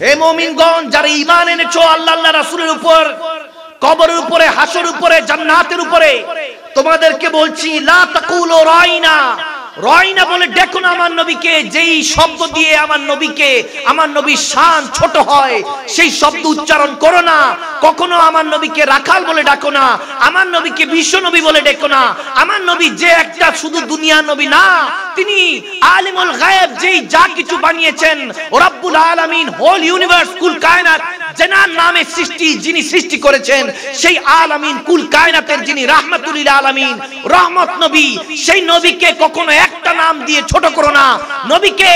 হে মুমিনগণ, যারা ঈমান এনেছো আল্লাহ আল্লাহ রাসূলের উপর, কবরের উপরে, হাসরের উপরে, জান্নাতের উপরে, তোমাদেরকে বলছি লা তাকুলু রাইনা, রাইনা বলে ডেকো না আমার নবীকে। যেই শব্দ দিয়ে আমার নবীকে, আমার নবীর শান ছোট হয়, সেই শব্দ উচ্চারণ করো না। কখনো আমার নবীকে রাখাল বলে ডাকো না, আমার নবীকে বিশ্ব নবী বলে ডেকো না। আমার নবী যে একটা শুধু দুনিয়ার নবী না, তিনি আলিমুল গায়েব, যেই যা কিছু বানিয়েছেন, রব্বুল আলামিন, হোল ইউনিভার্স, কুল কায়নাত, যেনার নামে সৃষ্টি, যিনি সৃষ্টি করেছেন, সেই আলামিন, কুল কায়নাতের যিনি রাহমাতুল লিল আলামিন, রহমত নবী, সেই নবীকে কখনো একটা নাম দিয়ে ছোট করো না। নবীকে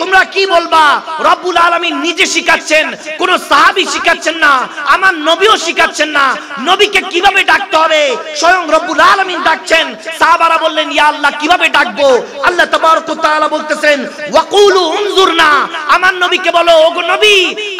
তোমরা কি বলবা, রব্বুল আলামিন নিজে শিখাচ্ছেন, কোন সাহাবী শিখাচ্ছেন না, আমার নবীও শিখাচ্ছেন না। নবীকে কিভাবে ডাকতে হবে স্বয়ং রব্বুল আলামিন ডাকছেন। সাহাবারা বললেন, ইয়া আল্লাহ, কিভাবে ডাকবো? আল্লাহ তাবারক ওয়া তাআলা বলতেছেন, ওয়াকুলু উনজুরনা, আমার নবীকে বলো, ওগো নবী,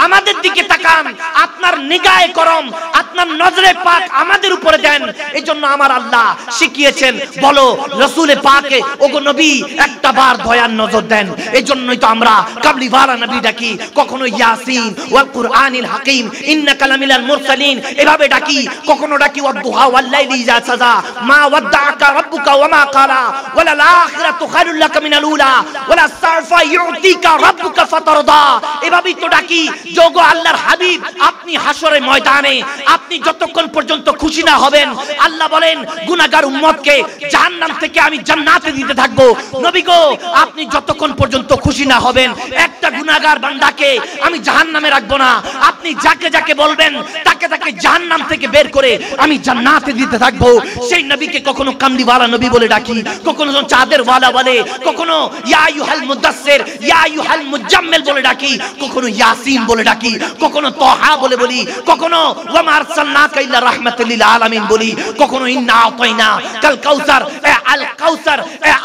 আমাদের দিকে তাকান, আপনার নিগাহে করম, আপনার নজরে পাক আমাদের উপরে দেন। এজন্য আমার আল্লাহ শিখিয়েছেন, বলো রাসূলে পাকে, ওগো নবী, একটা বার দয়ার নজর দেন। এজন্যই তো আমরা কাবলিওয়ালা নবী ডাকি, কখনো ইয়াসিন ওয়াল কুরআনিল হাকিম ইন্নাকা লামিনাল মুরসালিন এভাবে ডাকি, কখনো ডাকি ওয়াদুহা ওয়াল লাইলি ইযা সাজা মা ওয়াদ্দাআকা রাব্বুকা ওয়া মা ক্বালা ওয়ালাল আখিরাতু খায়রুল লাকা মিনাল উলা ওয়ালা সারফা ইউতিকা রাব্বুকা ফাতারদা। এভাবেই তো ডাকি, যোগো আল্লাহর হাবিব, আপনি হাসরের ময়দানে আপনি যতক্ষণ পর্যন্ত খুশি না হবেন, আল্লাহ বলেন গুনাহগার উম্মতকে জাহান্নাম থেকে আমি জান্নাতে দিতে থাকবো। নবী গো, আপনি যতক্ষণ পর্যন্ত খুশি না হবেন, একটা গুনাহগার বান্দাকে আমি জাহান্নামে রাখবো না। আপনি যাকে যাকে বলবেন, তাকে তাকে জাহান্নাম থেকে বের করে আমি জান্নাতে দিতে থাকবো। সেই নবীকে কখনো কামলিওয়ালা নবী বলে ডাকি, কখনো চাঁদের ওয়ালা বলে, কখনো ইয়া আইয়ুহাল মুদাসসির, ইয়া আইয়ুহাল মুজাম্মিল বলে ডাকি, কখনো ইয়াসিন বলে ডাকি, কখনো তাহা বলে বলি, কখনো ওয়া মা আরসালনাকা ইল্লা রাহমাতাল লিল আলামিন বলি, কখনো ইন্না আতাইনা কাল কাউসার, আল কাউসার,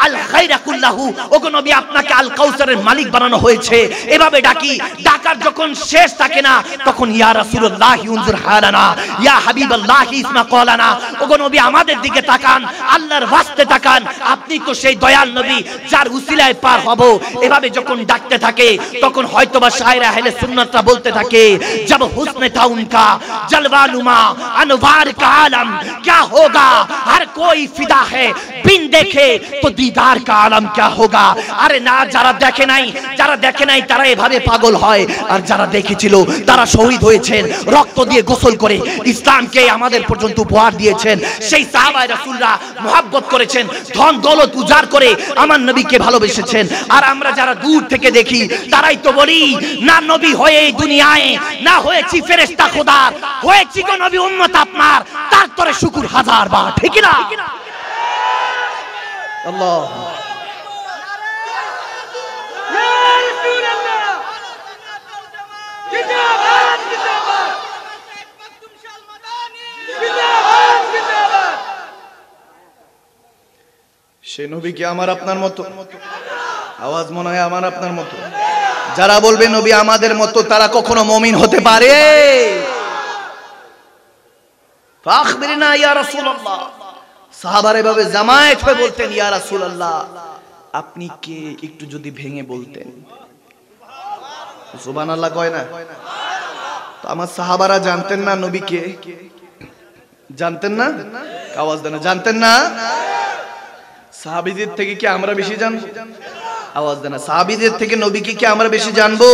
আল খায়রা কুল্লাহু, ওগো নবী, আপনাকে আল কাউসারের মালিক বানানো হয়েছে। এভাবে ডাকি। ডাকার যখন শেষ থাকে না, তখন ইয়া রাসূলুল্লাহ উনজুর হালানা, ইয়া হাবিবাল্লাহ ইসমা ক্বালানা, ওগো নবী, আমাদের দিকে তাকান, আল্লাহর ওয়াস্তে তাকান, আপনি তো সেই দয়াল নবী যার উসিলায় পার হব। এভাবে যখন ডাকতে থাকে, তখন হয়তোবা শায়রা আহলে সুন্নাতরা বলতে থাকে, জব হুসনে থা উনকা জলওয়া নুমা আনওয়ার কা আলম क्या होगा, हर कोई फिदा है बिन देखे तो दीदार का आलम क्या होगा। আরে না, যারা দেখে নাই, যারা দেখে নাই তারা এভাবে পাগল হয়, আর যারা দেখেছিল তারা শহীদ হয়েছেন, রক্ত দিয়ে গোসল করে ইসলামকে আমাদের পর্যন্ত উপহার দিয়েছেন। সেই সাহাবায়ে রাসূলরা মুহাব্বত করেছেন, ধন দৌলত উজাড় করে আমার নবীকে ভালোবেসেছেন। আর আমরা যারা দূর থেকে দেখি, তারাই তো বলি, না নবী হয়ে এই দুনিয়ায় না হয়েছি ফেরেশতা খোদার, হয়েছি গো নবী উম্মত আপনার, তার তরে শুকর হাজার বার, ঠিক না? আল্লাহ সে নবী কি আমার আপনার মতো? আওয়াজ মনে হয় আমার আপনার মতো। যারা বলবে নবী আমাদের মতো, তারা কখনো মুমিন হতে পারে? ফাখবিরনা ইয়া রাসূলুল্লাহ। সাহাবারা এভাবে জামায়াত হয়ে বলতেন, ইয়া রাসূলুল্লাহ, আপনি কে একটু যদি ভেঙে বলতেন। সুবহানাল্লাহ কয় না? তো আমার সাহাবারা জানতেন না নবীকে? জানতেন না? আওয়াজ দেন, জানতেন না? সাহাবীদের থেকে কি আমরা বেশি জানবো? আওয়াজ দেন, সাহাবীদের থেকে নবীকে কি আমরা বেশি জানবো?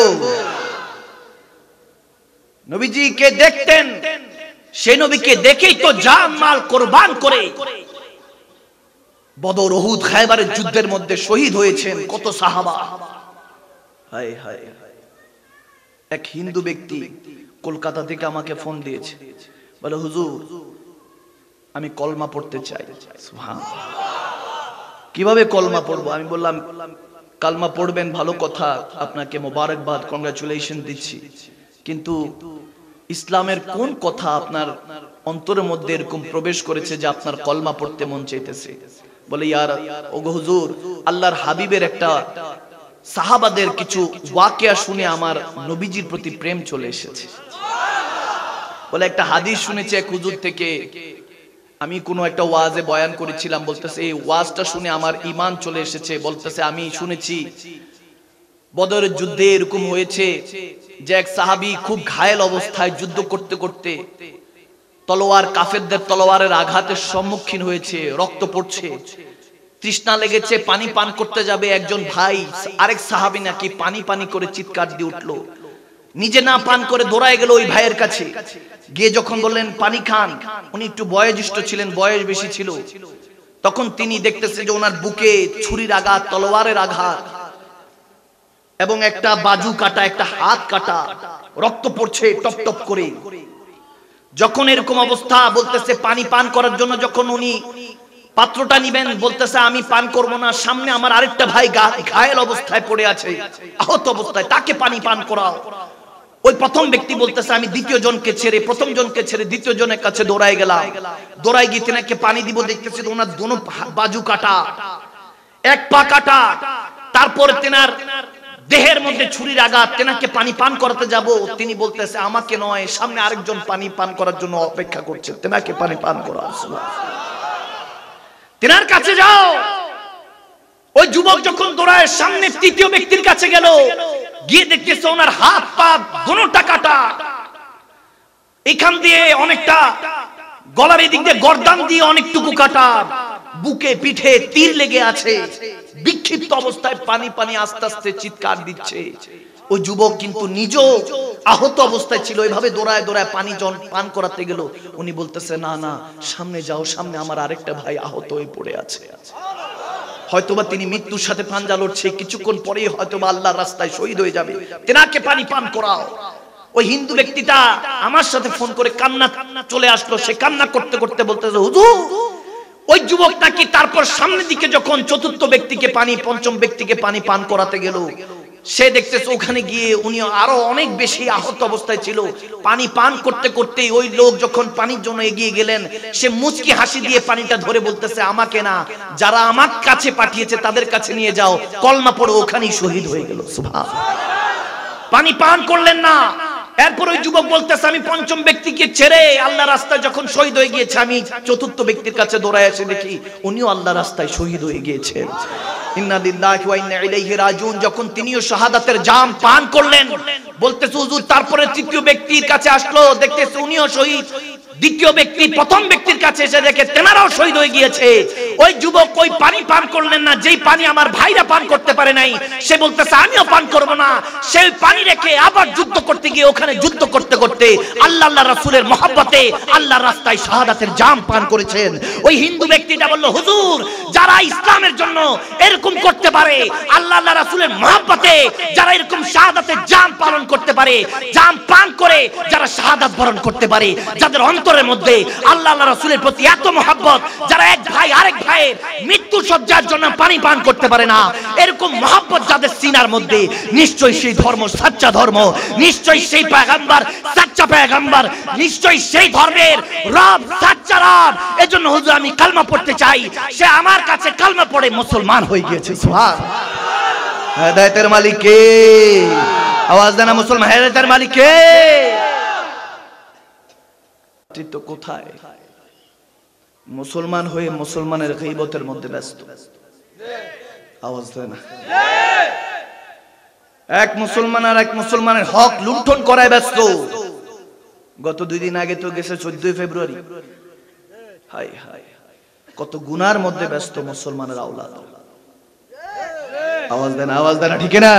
নবীজি কে দেখতেন, সেই নবীকে দেখেই তো জান মাল কুরবান করে বদর, উহুদ, খায়বারের যুদ্ধের মধ্যে শহীদ হয়েছেন কত সাহাবা। হায় হায়, এক হিন্দু ব্যক্তি কলকাতা থেকে আমাকে ফোন দিয়েছে, বলে হুজুর আমি কলমা পড়তে চাই। সুবহানাল্লাহ। কিভাবে কলমা পড়বো? আমি বললাম, কালমা পড়বেন, ভালো কথা, আপনাকে মোবারকবাদ, কংগ্রাচুলেশন দিচ্ছি, কিন্তু ইসলামের কোন কথা আপনার অন্তরের মধ্যে এরকম প্রবেশ করেছে যে আপনার কলমা পড়তে মন চাইতেছে? বলে, ইয়ার ওগো হুজুর, আল্লাহর হাবিবের একটা সাহাবাদের কিছু ওয়াকিয়া শুনে আমার নবীজির প্রতি প্রেম চলে এসেছে। বলে, একটা হাদিস শুনেছে এক হুজুর থেকে, আমি কোনো একটা ওয়াজে বয়ান করেছিলাম, বলতেছে এই ওয়াজটা শুনে আমার ঈমান চলে এসেছে। বলতেছে, আমি শুনেছি বদরের যুদ্ধে এরকম হয়েছে যে এক সাহাবী খুব ঘায়েল অবস্থায় যুদ্ধ করতে করতে তলোয়ার, কাফেরদের তলোয়ারের আঘাতের সম্মুখীন হয়েছে, রক্ত পড়ছে, তৃষ্ণা লেগেছে, পানি পান করতে যাবে। একজন ভাই আরেক সাহাবী নাকি পানি পানি করে চিৎকার দিয়ে উঠলো, নিজে না পান করে দৌড়ায় গেল ওই ভাইয়ের কাছে। গিয়ে যখন বললেন পানি খান, উনি একটু বয়োজ্যেষ্ঠ ছিলেন, বয়স বেশি ছিল, তখন তিনি দেখতেছে যে ওনার বুকে ছুরির আঘাত, তলোয়ারের আঘাত এবং একটা বাজু কাটা, একটা হাত কাটা, রক্ত পড়ছে টপ টপ করে। যখন এরকম অবস্থা, বলতেছে পানি পান করার জন্য যখন উনি পাত্রটা নিবেন, বলতেছে আমি পান করব না, সামনে আমার আরেকটা ভাই ঘায়েল অবস্থায় পড়ে আছে, আহত অবস্থায়, তাকে পানি পান করাও। ওই প্রথম ব্যক্তি বলতেছে আমি দ্বিতীয় জনকে ছেড়ে, প্রথম জনকে ছেড়ে দ্বিতীয় জনের কাছে দৌড়ায় গেলাম। দৌড়ায় গিয়ে তেনাকে পানি দিব, দেখতেছি ওনার দোনো বাজু কাটা, এক পা কাটা। তারপর তেনার দেহের মধ্যে ছুরির আঘাত, তেনাকে পানি পান করাতে যাব। তিনি বলতেছে আমাকে নয়, সামনে আরেকজন পানি পান করার জন্য অপেক্ষা করছে, তেনাকে পানি পান করাও, তেনার কাছে যাও। ওই যুবক যখন দৌড়ায় সামনে তৃতীয় ব্যক্তির কাছে গেল, গিয়ে দেখতেছে ওনার হাত পা দুটোটা কাটা, এখান দিয়ে অনেকটা, গলার এদিক দিয়ে গর্দান দিয়ে অনেকটুকু কাটা, বুকে পিঠে তীর লেগে আছে, বিক্ষিপ্ত অবস্থায় পানি পানি আস্তে আস্তে চিৎকার দিচ্ছে। ওই যুবক কিন্তু নিজেও আহত অবস্থায় ছিল, এইভাবে দৌড়ায় দৌড়ায় পানি পান করাতে গেল। উনি বলতেছে না না, সামনে যাও, সামনে আমার আরেকটা ভাই আহত হয়ে পড়ে আছে, হয়তোবা তিনি মৃত্যুর সাথে পাঞ্জা লড়ছে, কিছুক্ষণ পরেই হয়তোবা আল্লাহর রাস্তায় শহীদ হয়ে যাবে, তেনাকে পানি পান করাও। ওই হিন্দু ব্যক্তিটা আমার সাথে ফোন করে কান্না চলে আসলো, সে কান্না করতে করতে বলতেছে হুজুর, ওই যুবক নাকি তারপর সামনের দিকে যখন চতুর্থ ব্যক্তিকে পানি, পঞ্চম ব্যক্তিকে পানি পান করাতে গেল, সে দেখতেছে ওখানে গিয়ে উনি আরো অনেক বেশি আহত অবস্থায় ছিল। পানি পান করতে করতে ওই লোক যখন পানির জন্য এগিয়ে গেলেন, সে মুচকি হাসি দিয়ে পানিটা ধরে বলতেছে আমাকে না, যারা আমার কাছে পাঠিয়েছে তাদের কাছে নিয়ে যাও, কলমা পড়ে ওখানেই শহীদ হয়ে গেল। সুবহানাল্লাহ। পানি পান করলেন না। এরপর ওই যুবক বলতেছে আমি পঞ্চম ব্যক্তিকে ছেড়ে আল্লাহ রাস্তায় যখন শহীদ হয়ে গিয়েছে, আমি চতুর্থ ব্যক্তির কাছে দৌড়ায় এসে দেখি উনিও আল্লাহ রাস্তায় শহীদ হয়ে গিয়েছেন। ইন্না লিল্লাহি ওয়া ইন্না ইলাইহি রাজিউন। যখন তিনিও শাহাদাতের জাম পান করলেন, বলতেছে হুজুর, তারপরে তৃতীয় ব্যক্তির কাছে আসলো, দেখতেছে উনিও শহীদ। দ্বিতীয় ব্যক্তি প্রথম ব্যক্তির কাছে এসে দেখে তেনারাও শহীদ হয়ে গিয়েছে। ওই যুবক ওই পানি পান করলেন না, যেই পানি আমার ভাইরা পান করতে পারে নাই, সে বলতেছে আমিও পান করব না। সেই পানি রেখে আবার যুদ্ধ করতে গিয়ে ওখানে যুদ্ধ করতে করতে আল্লাহ রাসূলের মহব্বতে আল্লাহর রাস্তায় শাহাদাতের জাম পান করেছেন। ওই হিন্দু ব্যক্তিটা বলল হুজুর, যারা ইসলামের জন্য এরকম করতে পারে, আল্লাহ রাসূলের মহব্বতে যারা এরকম শাহাদাতের জাম পালন করতে পারে, জাম পান করে যারা শাহাদাত বরণ করতে পারে, যাদের অন্তরের মধ্যে আল্লাহ রাসূলের প্রতি এত মহব্বত, যারা এক ভাই আরেক ভাইয়ের মৃত্যু সজ্জার জন্য পানি পান করতে পারে না, এরকম মহব্বত যাদের সিনার মধ্যে, নিশ্চয়ই সেই ধর্ম সাচ্চা ধর্ম, নিশ্চয়ই সেই পয়গম্বর সাচ্চা পয়গম্বর, নিশ্চয়ই সেই ধর্মের রব সাচ্চা রব। এজন্য হুজুর আমি কালমা পড়তে চাই। সে আমার কাছে কালমা পড়ে মুসলমান হয়ে গিয়েছে। সুবহানাল্লাহ। হেদায়েতের মালিক কে? আওয়াজ দেন মুসলমান, হেদায়েতের মালিক কে? কোথায়? মুসলমান হয়ে মুসলমানের গীবতের মধ্যে ব্যস্ত। আওয়াজ দেয় না। এক মুসলমান আর এক মুসলমানের হক লুণ্ঠন করায় ব্যস্ত। গত 2 দিন আগে তো গেছে 14 ফেব্রুয়ারি। হাই হাই, কত গুনার মধ্যে ব্যস্ত মুসলমানের আওলাদ। আওয়াজ দেন, আওয়াজ দেন, ঠিক না?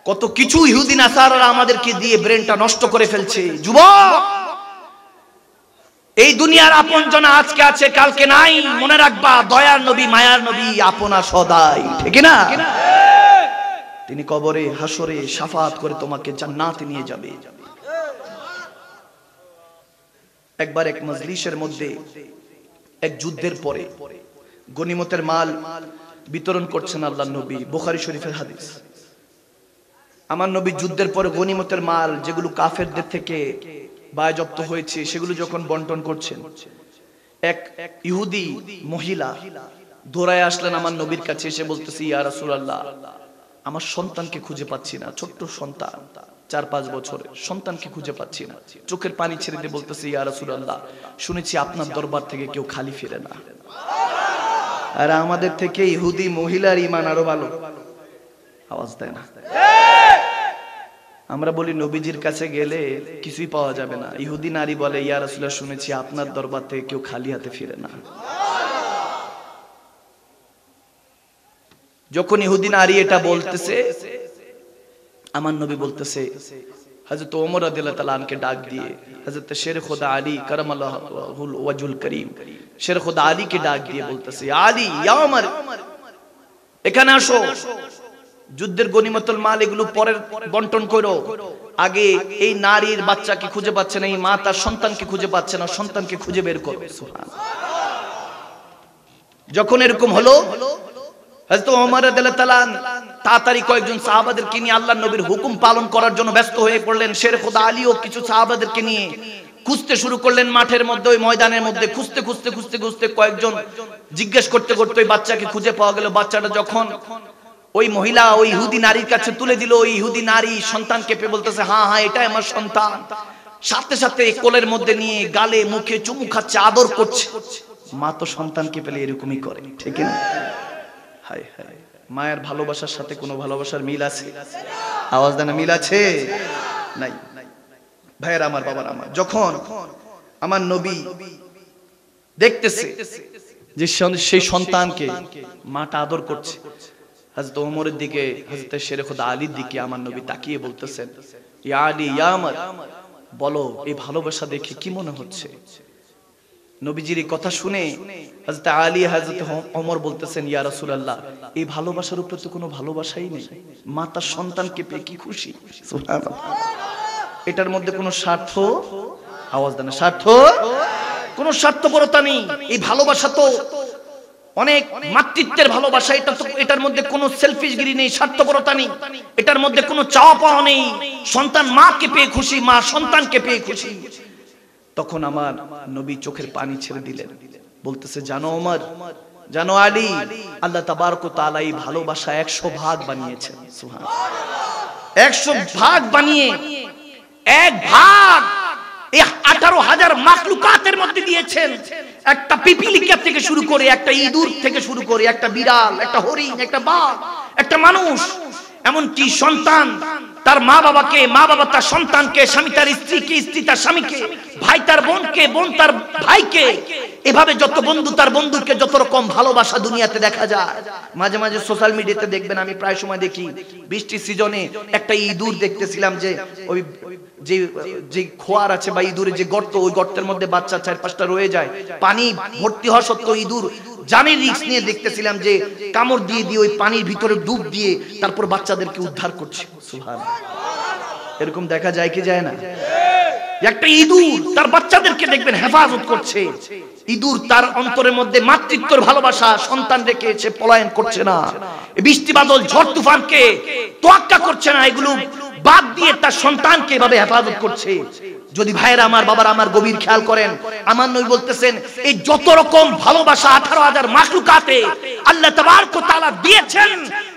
কত কিছু ইহুদি নাসারারা আমাদেরকে দিয়ে ব্রেনটা নষ্ট করে ফেলছে। যুবক, এই দুনিয়ার আপনজন আজকে আছে কালকে নাই, মনে রাখবা দয়ার নবী মায়ার নবী আপনা সদাই, ঠিক না? তিনি কবরে হাসরে শাফাত করে তোমাকে জান্নাতে নিয়ে যাবে। একবার এক মজলিসের মধ্যে এক যুদ্ধের পরে গনিমতের মাল বিতরণ করছেন আল্লাহর নবী, বুখারী শরীফের হাদিস। আমার নবী যুদ্ধের পরে গনিমতের মাল যেগুলো কাফেরদের থেকে বাজেয়াপ্ত হয়েছে সেগুলো যখন বন্টন করছেন, এক ইহুদি মহিলা দৌড়ায় আসলেন আমার নবীর কাছে, এসে বলতেছে ইয়া রাসূলুল্লাহ, আমার সন্তানকে খুঁজে পাচ্ছি না, ছোট্ট সন্তান 4-5 বছরের সন্তানকে খুঁজে পাচ্ছি না। চোখের পানি ছেড়ে দিয়ে বলতেছে ইয়া রাসূলুল্লাহ, শুনেছি আপনার দরবার থেকে কেউ খালি ফিরে না। আর আমাদের থেকে ইহুদি মহিলার ঈমান আরো ভালো। আওয়াজ দেয় না। আমরা বলি নবীজির কাছে গেলে কিছুই পাওয়া যাবে না। ইহুদি নারী বলে, ইয়া রাসূলুল্লাহ, শুনেছি আপনার দরবার থেকে কেউ খালি হাতে ফিরে না। যখন ইহুদি নারী এটা বলতেছে, আমার নবী বলতেছে, হযরত ওমর রাদিয়াল্লাহু তাআলা আনকে ডাক দিয়ে, হযরত শের খোদা আলী কারামাল্লাহুল ওয়াজহুল করিম, শের খোদা আলীকে ডাক দিয়ে বলতেছে, আলী ইয়া ওমর, এখানে আসো, যুদ্ধের গনিমতুল মাল এগুলো পরে বন্টন করো, আগে এই নারীর বাচ্চাকে খুঁজে পাচ্ছে না, এই মা তার সন্তানকে খুঁজে পাচ্ছে না, সন্তানকে খুঁজে বের করো। সুবহানাল্লাহ। যখন এরকম হলো, হযরত ওমর রাদিয়াল্লাহু তাআলা তাড়াতাড়ি কয়েকজন সাহাবাদেরকে নিয়ে আল্লাহর নবীর হুকুম পালন করার জন্য ব্যস্ত হয়ে পড়লেন। শের খোদা আলীও কিছু সাহাবাদেরকে নিয়ে খুঁজতে শুরু করলেন মাঠের মধ্যে, ওই ময়দানের মধ্যে খুঁজতে খুঁজতে খুঁজতে খুঁজতে কয়েকজন জিজ্ঞেস করতে করতে ওই বাচ্চাকে খুঁজে পাওয়া গেল। বাচ্চাটা যখন ওই মহিলা ওই ইহুদি নারীর কাছে তুলে দিল, ওই ইহুদি নারী সন্তানকে পেয়ে বলতেছে, হ্যাঁ হ্যাঁ এটাই আমার সন্তান। সাথে সাথে কোলের মধ্যে নিয়ে গালে মুখে চুমু খাচ্ছে, আদর করছে। মা তো সন্তানকে পেলে এরকমই করে, ঠিক না? হায় হায়, মায়ের ভালোবাসার সাথে কোনো ভালোবাসার মিল আছে? আওয়াজ দেন, মিল আছে? নাই। ভাইয়ের আমার, বাবার আমার, যখন আমার নবী দেখতেছে যে সেই সন্তানকে মাটা আদর করছে, হযরত ওমরের দিকে, হযরত শের খোদা আলীর দিকে আমার নবী তাকিয়ে বলতেছেন, ইয়া আলী ইয়া ওমর, বলো এই ভালোবাসা দেখে কি মনে হচ্ছে? নবীজির এই কথা শুনে হযরত আলী হযরত ওমর বলতেছেন, ইয়া রাসূলুল্লাহ, এই ভালোবাসার উপরে তো কোনো ভালোবাসাই নেই, মা তার সন্তানকে পেয়ে কি খুশি। সুবহানাল্লাহ। এটার মধ্যে কোনো স্বার্থ, আওয়াজ দেন, স্বার্থ, কোনো স্বার্থপরতা নেই। এই ভালোবাসা তো অনেক মাতৃত্বের ভালোবাসা, এটা তো, এটার মধ্যে কোনো সেলফিশগিরি নেই, স্বার্থপরতা নেই, এটার মধ্যে কোনো চাওয়া পাওয়া নেই। সন্তান মাকে পেয়ে খুশি, মা সন্তানকে পেয়ে খুশি। তখন আমার নবী চোখের পানি ছেড়ে দিলেন, বলতেছে, জানো ওমর, জানো আলী, আল্লাহ তাবারক ওয়া তাআলা এই ভালোবাসা 100 ভাগ বানিয়েছেন। সুবহানাল্লাহ। 100 ভাগ বানিয়ে এক ভাগ এই 18,000 মাখলুকাতের মধ্যে দিয়েছেন। একটা পিপিলিকা থেকে শুরু করে, একটা ইঁদুর থেকে শুরু করে, একটা বিড়াল, একটা হরিণ, একটা বাঘ, একটা মানুষ, এমনকি সন্তান তার মা বাবাকে, মা বাবা তার সন্তানকে, স্বামী তার স্ত্রীকে, স্ত্রী তার স্বামীকে, ভাই তার বোনকে, বোন তার ভাইকে, এভাবে যত বন্ধু তার বন্ধুকে, যত রকম ভালোবাসা দুনিয়াতে দেখা যায়। মাঝে মাঝে সোশ্যাল মিডিয়াতে দেখবেন, আমি প্রায় সময় দেখি, বৃষ্টির সিজনে একটা ইঁদুর দেখতেছিলাম, যে ওই যে খোয়ার আছে বা ইঁদুরের যে গর্ত, ওই গর্তের মধ্যে বাচ্চা 4-5টা রয়ে যায়, পানি ভর্তি হওয়া সত্ত্বেও ইঁদুর জানের রিস্ক নিয়ে দেখতেছিলাম যে কামড় দিয়ে দিয়ে ওই পানির ভিতরে ডুব দিয়ে তারপর বাচ্চাদেরকে উদ্ধার করছে। সুবহানাল্লাহ। এরকম দেখা যায় কি যায় না? একটা ইঁদুর তার বাচ্চাদেরকে দেখবেন হেফাজত করছে। ইঁদুর তার অন্তরের মধ্যে মাতৃত্বের ভালোবাসা, সন্তান রেখে সে পলায়ন করছে না, বৃষ্টি বাদল ঝড় তুফানকে তোয়াক্কা করছে না, এগুলো বাদ দিয়ে তার সন্তানকে এভাবে হেফাজত করছে। যদি ভাইরা আমার, বাবার আমার, গভীর খেয়াল করেন, আমার নবী বলতেছেন, এই যত রকম ভালোবাসা 18,000 মাখলুকাতে আল্লাহ তাবারক ওয়া তাআলা দিয়েছেন,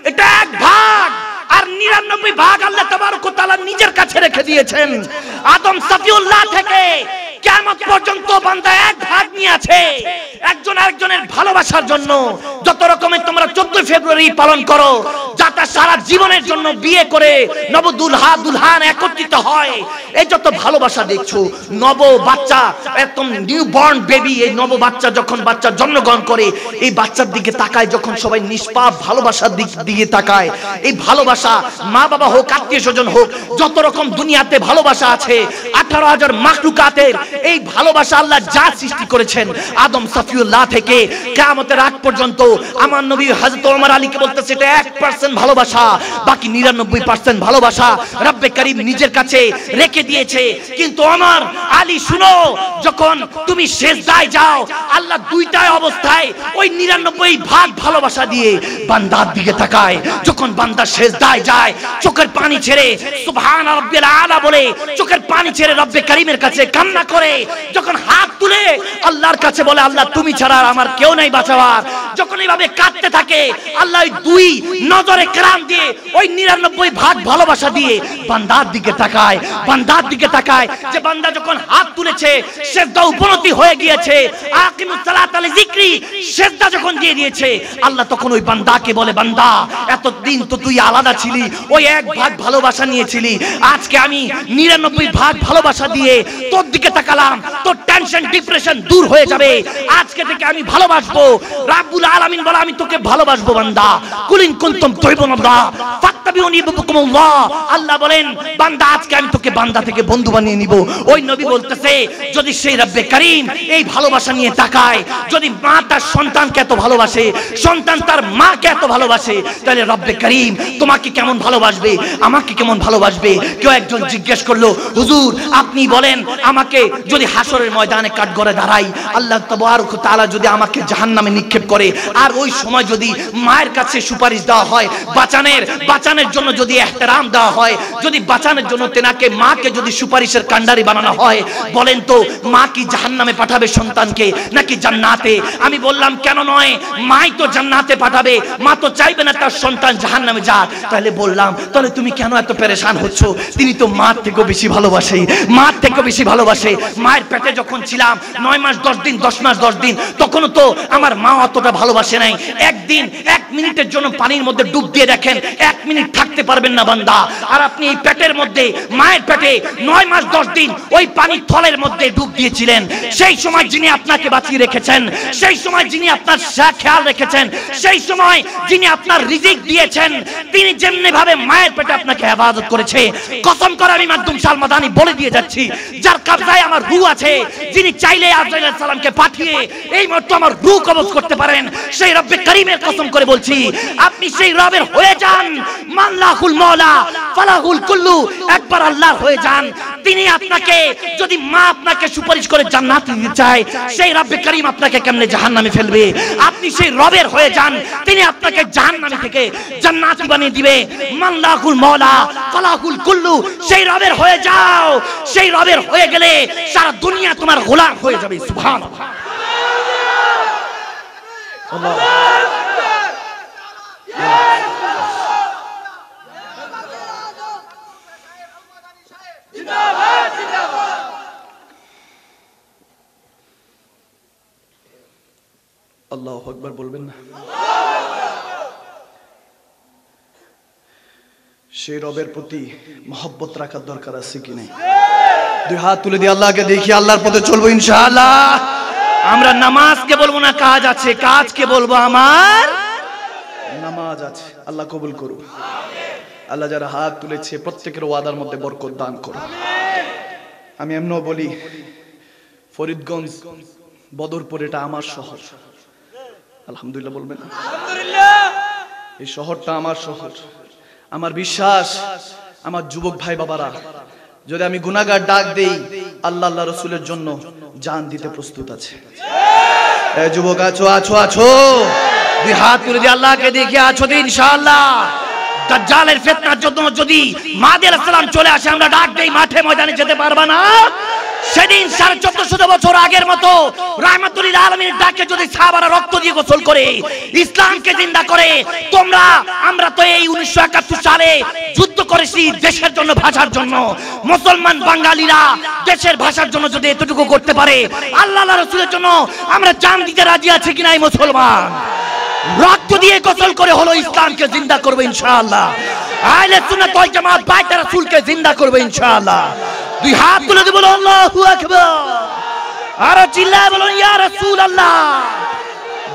এটা এক ভাগ, আর 99 ভাগ আল্লাহ তাবারক ওয়া তাআলা নিজের কাছে রেখে দিয়েছেন। আদম সফিউল্লাহ থেকে কিয়ামত পর্যন্ত বান্দা এক ভাগ নিয়ে আছে, একজন আরেকজনের ভালোবাসার জন্য। যত রকমের তোমরা 14 ফেব্রুয়ারি পালন করো, যাতে সারা জীবনের জন্য বিয়ে করে নবদুলহা দুলহান একত্রিত হয়, এই যত ভালোবাসা দেখছো, নব বাচ্চা, একদম নিউ বর্ন বেবি, এই নব বাচ্চা যখন বাচ্চা জন্মগ্রহণ করে, এই বাচ্চার দিকে তাকায় যখন সবাই নিষ্পাপ ভালোবাসার দিকে তাকায়, এই ভালোবাসা মা বাবা হোক, আত্মীয় স্বজন হোক, যত রকম দুনিয়াতে ভালোবাসা আছে, 18,000 মাখলুকাতের এই ভালোবাসা আল্লাহ যা সৃষ্টি করেছেন, আদম সফিউল্লাহ থেকে কিয়ামতের আগ পর্যন্ত, আমার নবী হযরত ওমর আলীকে বলতেছে, এটা 1% ভালোবাসা, বাকি 99% ভালোবাসা রব্বে করিম নিজের কাছে রেখে দিয়েছে। কিন্তু ওমর আলী শুনো, যখন তুমি সিজদায় যাও, আল্লাহ দুইটা অবস্থায় ওই 99 ভাগ ভালোবাসা দিয়ে বান্দার দিকে তাকায়। যখন বান্দা সিজদায় যায়, চোখের পানি ছেড়ে সুবহান রাব্বিল আলা বলে চোখের পানি ছেড়ে রব্বে করিমের কাছে কান্না করে, করে যখন হাত তুলে আল্লাহর কাছে বলে আল্লাহ তুমি ছাড়া আমার কেউ নাই বাঁচাবার, যখন এইভাবে কাঁদতে থাকে আল্লাহ ওই দুই নজরে কেরাম দিয়ে ওই 99 ভাগ ভালোবাসা দিয়ে বান্দার দিকে তাকায়, বান্দার দিকে তাকায় যে বান্দা যখন হাত তুলেছে সিজদা উপনতি হয়ে গিয়েছে, আকিমুস সালাত আলি যিকরি সিজদা যখন দিয়ে দিয়েছে আল্লাহ তখন ওই বান্দাকে বলে বান্দা এতদিন তো তুই আলাদা ছিলি, ওই 1 ভাগ ভালোবাসা নিয়েছিলি, আজকে আমি 99 ভাগ ভালোবাসা দিয়ে তোর দিকে তাকালাম, তোর টেনশন ডিপ্রেশন দূর হয়ে যাবে, আজকে থেকে আমি ভালোবাসবো। রাব্বুল আলামিন বলে আমি তোকে ভালোবাসবো বান্দা, কুলিন কুনতুম তুহিব্বুনাল্লাহ ফাত্তাবিউনি ইউহিব্বুকুমুল্লাহ। আল্লাহ বলেন বান্দা আজকে আমি তোকে বান্দা থেকে বন্ধু বানিয়ে নিব। ওই নবী বলতেছে যদি সেই রব্বে কারীম এই ভালোবাসা নিয়ে তাকায়, যদি মা তার সন্তানকে এত ভালোবাসে, সন্তান তার মাকে এত ভালোবাসে, তাহলে রব্বে কারীম তোমাকে কেমন ভালোবাসবে, আমাকে কেমন ভালোবাসবে। কেউ একজন জিজ্ঞেস করলো হুজুর আপনি বলেন আমাকে যদি হাসরের ময়দানে কাঠগড়ে দাঁড়াই আল্লাহ তাবারক ওয়া তাআলা যদি আমাকে জাহান্নামে নিক্ষেপ করে, আর ওই সময় যদি মায়ের কাছে সুপারিশ দেওয়া হয়, বাঁচানোর জন্য যদি ইহতিরাম দেওয়া হয়, যদি বাঁচানোর জন্য তেনাকে মাকে যদি সুপারিশের কান্ডারি বানানো হয়, বলেন তো মা কি জাহান্নামে পাঠাবে সন্তানকে নাকি জান্নাতে? আমি বললাম কেন নয়, মাই তো জান্নাতে পাঠাবে, মা তো চাইবে না তার সন্তান জাহান্নামে যাক। তাহলে বললাম তাহলে তুমি কেন এত পেরেশান হচ্ছ? তিনি তো মার থেকেও বেশি ভালোবাসে, মার থেকেও বেশি ভালোবাসে। মায়ের পেটে যখন ছিলাম 9 মাস 10 দিন 10 মাস 10 দিন তখনও তো আমার মা অতটা ভালোবাসে নাই। একদিন 1 মিনিটের জন্য পানির মধ্যে ডুব দিয়ে দেখেন 1 মিনিট থাকতে পারবেন না বান্দা। আর আপনি এই পেটের মধ্যে মায়ের পেটে 9 মাস 10 দিন ওই পানির থলের মধ্যে ডুব দিয়েছিলেন, সেই সময় যিনি আপনাকে বাঁচিয়ে রেখেছেন, সেই সময় যিনি আপনার খেয়াল রেখেছেন, সেই সময় যিনি আপনার রিজিক দিয়েছেন, তিনি যেমনি ভাবে মায়ের পেটে আপনাকে হেফাজত করেছে, কসম করে আমি মাকদুম শাহ মাদানী বলে দিয়ে যাচ্ছি, যার কবজায় আমার রূহ আছে, যিনি চাইলে আজরাইল আলাইহিস সালামকে পাঠিয়ে এই মুহূর্তে আমার রূহ কবজ করতে পারেন, সেই রব্বে কারীমের কসম করে বলছি আপনি সেই রবের হয়ে যান। মাল্লাহুল মাওলা ফালাহুল কুল্লু, একবার আল্লাহর হয়ে যান। তিনি আপনাকে যদি মা আপনাকে সুপারিশ করে জান্নাত দিতে চায়, সেই রব্বে কারীম আপনাকে কেমনে জাহান্নামে ফেলবে? আপনি সেই রবের হয়ে যান, তিনি আপনাকে জাহান্নামে থেকে জান্নাতি বানিয়ে দিবে। মাল্লাহুল মাওলা ফালাহুল কুল্লু, সেই রবের হয়ে যাও। সেই রবের হয়ে গেলে সারা দুনিয়া তোমার গোলাম হয়ে যাবে। সুবহানাল্লাহ। আল্লাহ আল্লাহু আকবার বলবেন না? সেই রবের প্রতি মহব্বত রাখার দরকার আছে কি নাই? দুই হাত তুলে দিয়ে আল্লাহকে দেখি, আল্লাহর পথে চলবো ইনশাআল্লাহ। আমরা নামাজকে বলবো না কাজ আছে, কাজকে বলবো আমার নামাজ আছে। আল্লাহ কবুল করুন। আল্লাহ যারা হাত তুলেছে প্রত্যেকের ওয়াদার মধ্যে বরকত দান করুন। আমি এমনও বলি ফরিদগঞ্জ বদরপুর এটা আমার শহর। আলহামদুলিল্লাহ বলবেন? আলহামদুলিল্লাহ। এই শহরটা আমার শহর। আমার বিশ্বাস আমার যুবক ভাই বাবারা যদি আমি গুনাহগার ডাক দেই, আল্লাহ আল্লাহ রাসূলের জন্য জান দিতে প্রস্তুত আছে। এই যুবক আছো আছো আছো, দুই হাত তুলে দিয়ে আল্লাহকে দেখে আছো তো ইনশাআল্লাহ। দাজ্জালের ফিতনার জন্য যদি মাহদী আলাইহিস সালাম চলে আসে, আমরা ডাক দেই মাঠে ময়দানে যেতে পারবা না। সেদিন 1450 বছর আগের মতো রাহমাতুল লিল আলামিনের ডাকে যদি সাহাবারা রক্ত দিয়ে গোসল করে ইসলামকে জিন্দা করে, তোমরা আমরা তো এই 1971 সালে যুদ্ধ করেছি দেশের জন্য, ভাষার জন্য। মুসলমান বাঙালিরা দেশের ভাষার জন্য যদি এতটুকু করতে পারে, আল্লাহ আল্লাহ রাসূলের জন্য আমরা জান দিতে রাজি আছি কিনা? এই মুসলমান রক্ত দিয়ে গোসল করে হলো ইসলামকে জিন্দা করবে ইনশাআল্লাহ। আহলে সুন্নাত ওয়াল জামাত বাইতে রাসূলকে জিন্দা করবে ইনশাআল্লাহ। দুই হাত তুলে দিয়ে বলো আল্লাহু আকবার, আর চিল্লায় বলো ইয়া রাসূলুল্লাহ,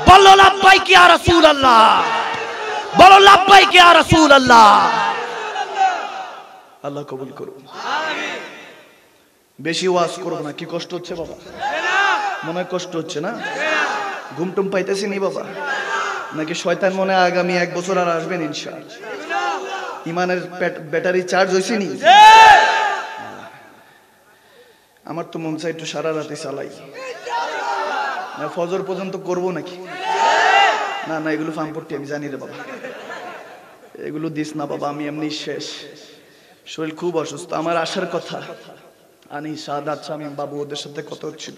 বলো লাব্বাইক ইয়া রাসূলুল্লাহ, বলো লাব্বাইক ইয়া রাসূলুল্লাহ। আল্লাহ কবুল করুন। আমিন। বেশি ওয়াজ করব না। কি কষ্ট হচ্ছে বাবা? মনে কষ্ট হচ্ছে না? ঘুম টুম পাইতেছি নি বাবা? নাকি শয়তান মনে আগামী 1 বছর আর আসবেন ইনশাআল্লাহ? ইমানের ব্যাটারি চার্জ হইছে নি? আমার তো মন চাই একটু সারা রাতে চালাই, না ফজর পর্যন্ত করবো নাকি? না না, এগুলো ফার্মপট্টি আমি জানি রে বাবা, এগুলো দিস না বাবা, আমি এমনি শেষ, শরীর খুব অসুস্থ। আমার আসার কথা, আনি সাদাত শামীম বাবু ওদের সাথে কথা হচ্ছিল,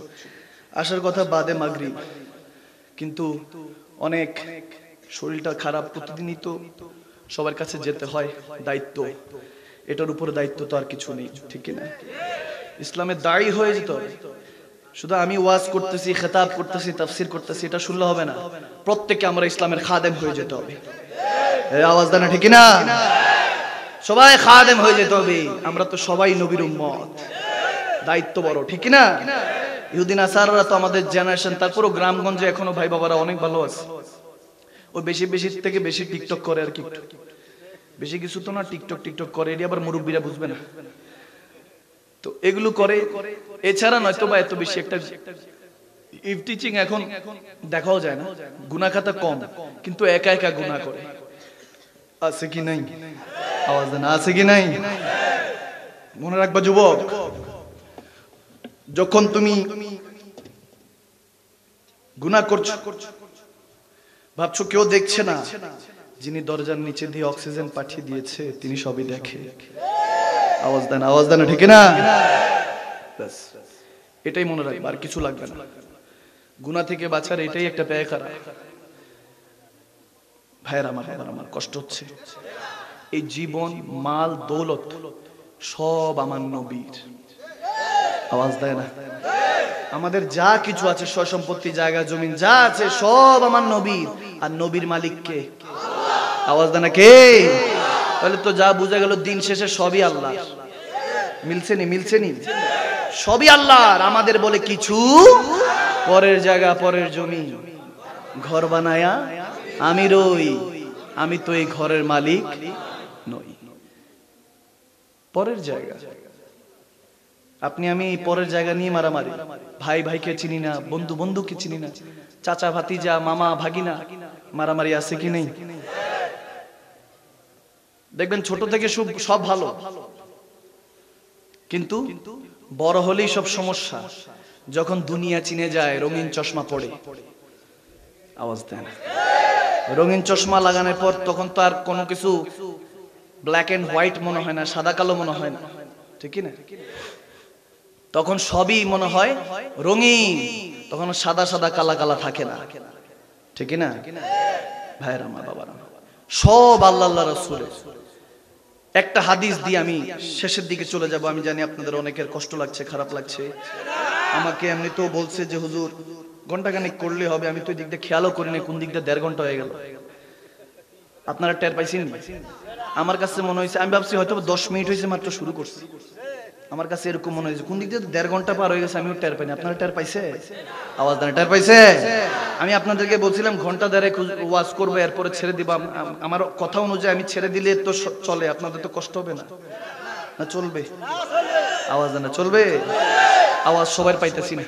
আসার কথা বাদে মাগরিব, কিন্তু অনেক শরীরটা খারাপ, প্রতিদিনই তো সবার কাছে যেতে হয়, দায়িত্ব, এটার উপর দায়িত্ব তো আর কিছু নেই, ঠিক না? ইসলামের দায়ী হয়ে যেতে হবে। শুধু আমি ওয়াজ করতেছি, খেতাব করতেছি, তাফসির করতেছি, এটা শুনলে হবে না, প্রত্যেকে আমরা ইসলামের খাদেম হয়ে যেতে হবে। আওয়াজ দেন ঠিক না? সবাই খাদেম হয়ে যেতে হবে। আমরা তো সবাই নবীর উম্মত, দায়িত্ব বড়, ঠিক না? ইহুদি নাসারারা তো আমাদের জেনারেশন, তারপরও গ্রামগঞ্জে এখনো ভাই বাবারা অনেক ভালো আছে। ওই বেশি থেকে বেশি টিকটক করে আর কি, বেশি কিছু তো না, টিকটক করে, এটি আবার মুরব্বীরা বুঝবে না, তো এগুলো করে। এছাড়া নয়তো বা এত বেশি একটা ইফ টিচিং এখন দেখাও যায় না, গুনাহ খাতা কম, কিন্তু একা একা গুনাহ করে, আছে কি নাই? আওয়াজ দেন, আছে কি নাই? মনে রাখবা যুবক, যখন তুমি গুনাহ করছো, ভাবছো কেউ দেখছে না, যিনি দরজার নিচে দিয়ে অক্সিজেন পাঠিয়ে দিয়েছে তিনি সবই দেখে। আওয়াজ দেন ঠিক না? এটাই মনে রাখবা, আর কিছু লাগবে না। গুনাহ থেকে বাঁচার এটাই একটা পেয়ারা। ভাইয়ের আমার কষ্ট হচ্ছে, এই জীবন, মাল, দৌলত সব আমার নবীর। আওয়াজ দেয় না? আমাদের যা কিছু আছে, সয় সম্পত্তি, জায়গা জমিন যা আছে, সব আমার নবীর। আর নবীর মালিক কে? আওয়াজ দেয় না কে? তাহলে তো যা বোঝা গেল, দিন শেষে সবই আল্লাহ। মিলছে নি? সবই আল্লাহর। আমাদের বলে কিছু, পরের জায়গা, পরের জমি, ঘর বানায়া আমি রই, আমি তো এই ঘরের মালিক নই। পরের জায়গা, আপনি আমি পরের জায়গা নিয়ে মারামারি, ভাই ভাইকে চিনি না, বন্ধু বন্ধুকে চিনি না, চাচা ভাতিজা, মামা ভাগিনা, মারামারি আছে কি নেই? দেখবেন ছোট থেকে সব ভালো, কিন্তু বড় হলেই সব সমস্যা। যখন দুনিয়া চিনে যায়, রঙিন চশমা পড়ে। আওয়াজ দেন। রঙিন চশমা লাগানোর পর তখন তো আর কোনো কিছু ব্ল্যাক এন্ড হোয়াইট মনে হয় না, সাদা কালো মনে হয় না, ঠিক না? তখন সবই মনে হয় রঙিন, তখন সাদা সাদা কালা কালা থাকে না, ঠিক না? ভাইরা আমার, বাবারা, সব আল্লাহ রাসূলের। একটা হাদিস দিয়ে আমি শেষের দিকে চলে যাব। আমি জানি আপনাদের অনেকের কষ্ট লাগছে, খারাপ লাগছে। আমাকে এমনি তো বলছে যে হুজুর ঘন্টাখানেক করলে হবে, আমি তো এই দিকটা খেয়ালও করি না, কোন দিকটা 1.5 ঘন্টা হয়ে গেল। আপনারা টের পাইছেন? আমার কাছে মনে হয়েছে, আমি ভাবছি হয়তো 10 মিনিট হয়েছে, মাত্র শুরু করছি। আমার কাছে এরকম মনে হয়েছে, কোন দিক দিয়ে 1.5 ঘন্টা পার হয়ে গেছে, আমিও টের পাইনি। আপনারা টের পাইছে? আওয়াজ দেন, টের পাইছে? আমি আপনাদেরকে বলছিলাম ঘন্টা 1.5 ওয়াজ করবো, এরপরে ছেড়ে দিব। আমার কথা অনুযায়ী আমি ছেড়ে দিলে তো চলে, আপনাদের তো কষ্ট হবে না? না চলবে? আওয়াজ দেন, চলবে? আওয়াজ সবার পাইতেছি না।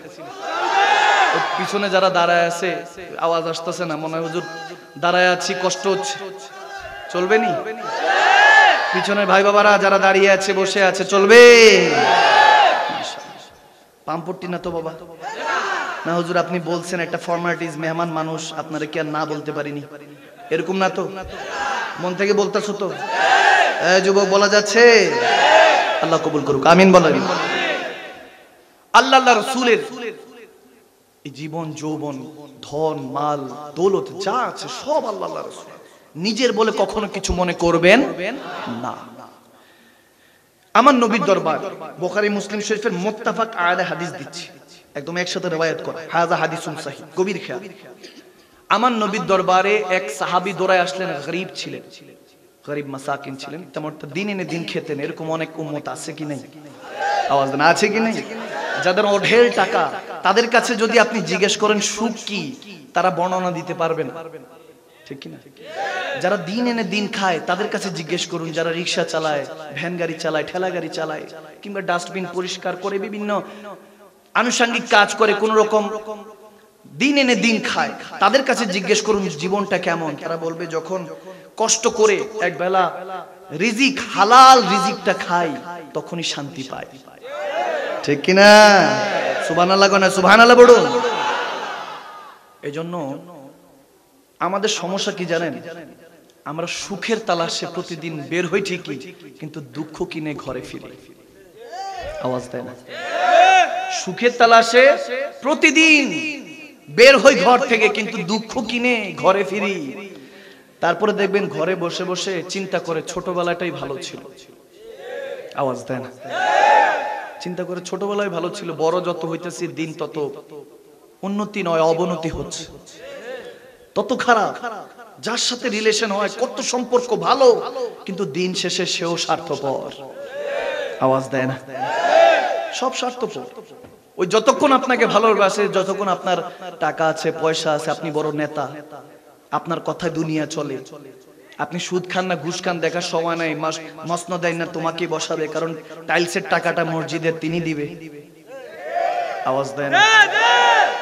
পিছনে যারা দাঁড়ায় আছে, আওয়াজ আসতেছে না, মনে হয় হুজুর দাঁড়ায় আছি, কষ্ট হচ্ছে। চলবে নি? পিছনের ভাই বাবারা যারা দাঁড়িয়ে আছে, বসে আছে, চলবে? পাম্পট্টি না তো বাবা? না হুজুর আপনি বলছেন একটা ফর্মালিটিস, মেহমান মানুষ, আপনারা কি আর না বলতে পারিনি, এরকম না তো? মন থেকে বলতেছো তো? যুবক বলা যাচ্ছে? আল্লাহ কবুল করুক, আমিন বলেন। আল্লাহ রাসূলের এই জীবন, যৌবন, ধন, মাল, দৌলত যা আছে সব আল্লাহ রাসূল। নিজের বলে কখনো কিছু মনে করবেন না। আমার নবীর দরবার, বুখারী মুসলিম শরীফের মুত্তাফাক আলাইহি হাদিস দিচ্ছি, একদম একসাথে রওয়ায়াত করা, হাযা হাদিসুন সহিহ। গভীর খেয়াল। আমার নবীর দরবারে এক সাহাবী দৌড়ায় আসলেন, গরীব ছিলেন, গরীব মাসাকিন ছিলেন, তেমন দিন এনে দিন খেতেন। এরকম অনেক উম্মত আছে কি নেই? আওয়াজ দেন, আছে কি নেই? যাদের অঢেল টাকা, তাদের কাছে যদি আপনি জিজ্ঞেস করেন সুখ কি, তারা বর্ণনা দিতে পারবে না, ঠিক কি না? যারা দিন এনে দিন খায়, তাদের কাছে জিজ্ঞেস করুন। যারা রিক্সা চালায়, ভ্যান গাড়ি চালায়, ঠেলা গাড়ি চালায়, কিংবা ডাস্টবিন পরিষ্কার করে, বিভিন্ন আনুষঙ্গিক কাজ করে, কোন রকম দিন এনে দিন খায়, তাদের কাছে জিজ্ঞেস করুন জীবনটা কেমন। তারা বলবে যখন কষ্ট করে এক বেলা রিজিক, হালাল রিজিকটা খাই, তখনই শান্তি পায়, ঠিক কিনা? সুবহানাল্লাহ কোন? সুবহানাল্লাহ বলুন। এজন্য আমাদের সমস্যা কি জানেন? আমরা সুখের তালাশে প্রতিদিন বের হই ঠিকই, কিন্তু দুঃখ কিনে ঘরে ফিরি। আওয়াজ দেয় না। সুখের তালাশে প্রতিদিন বের হই ঘর থেকে, কিন্তু দুঃখ কিনে ঘরে ফিরি। তারপরে দেখবেন ঘরে বসে বসে চিন্তা করে ছোটবেলাটাই ভালো ছিল। আওয়াজ দেয় না। চিন্তা করে ছোটবেলায় ভালো ছিল, বড় যত হইতেছি দিন তত উন্নতি নয় অবনতি হচ্ছে, তত খারাপ। যার সাথে রিলেশন হয় কত সম্পর্ক ভালো, কিন্তু দিন শেষে সেও স্বার্থপর। আওয়াজ দেয় না। সব স্বার্থপর। ওই যতক্ষণ আপনাকে ভালোবাসে, যতক্ষণ আপনার টাকা আছে পয়সা আছে, আপনি বড় নেতা, আপনার কথায় দুনিয়া চলে, আপনি সুদ খান না ঘুষ খান দেখার সময় নাই। মসনদ দেয় না তোমাকে বসাবে, কারণ টাইলসের টাকাটা মসজিদের তিনি দিবে। আওয়াজ দেয় না।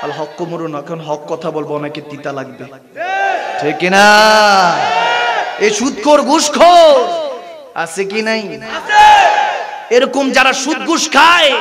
আল হক কুমরুন, এখন হক কথা বলবো অনেকে তিতা লাগবে, ঠিক কিনা? এই সুদখোর ঘুষখোর আছে কি নাই? এরকম যারা সুদ ঘুষ খায়,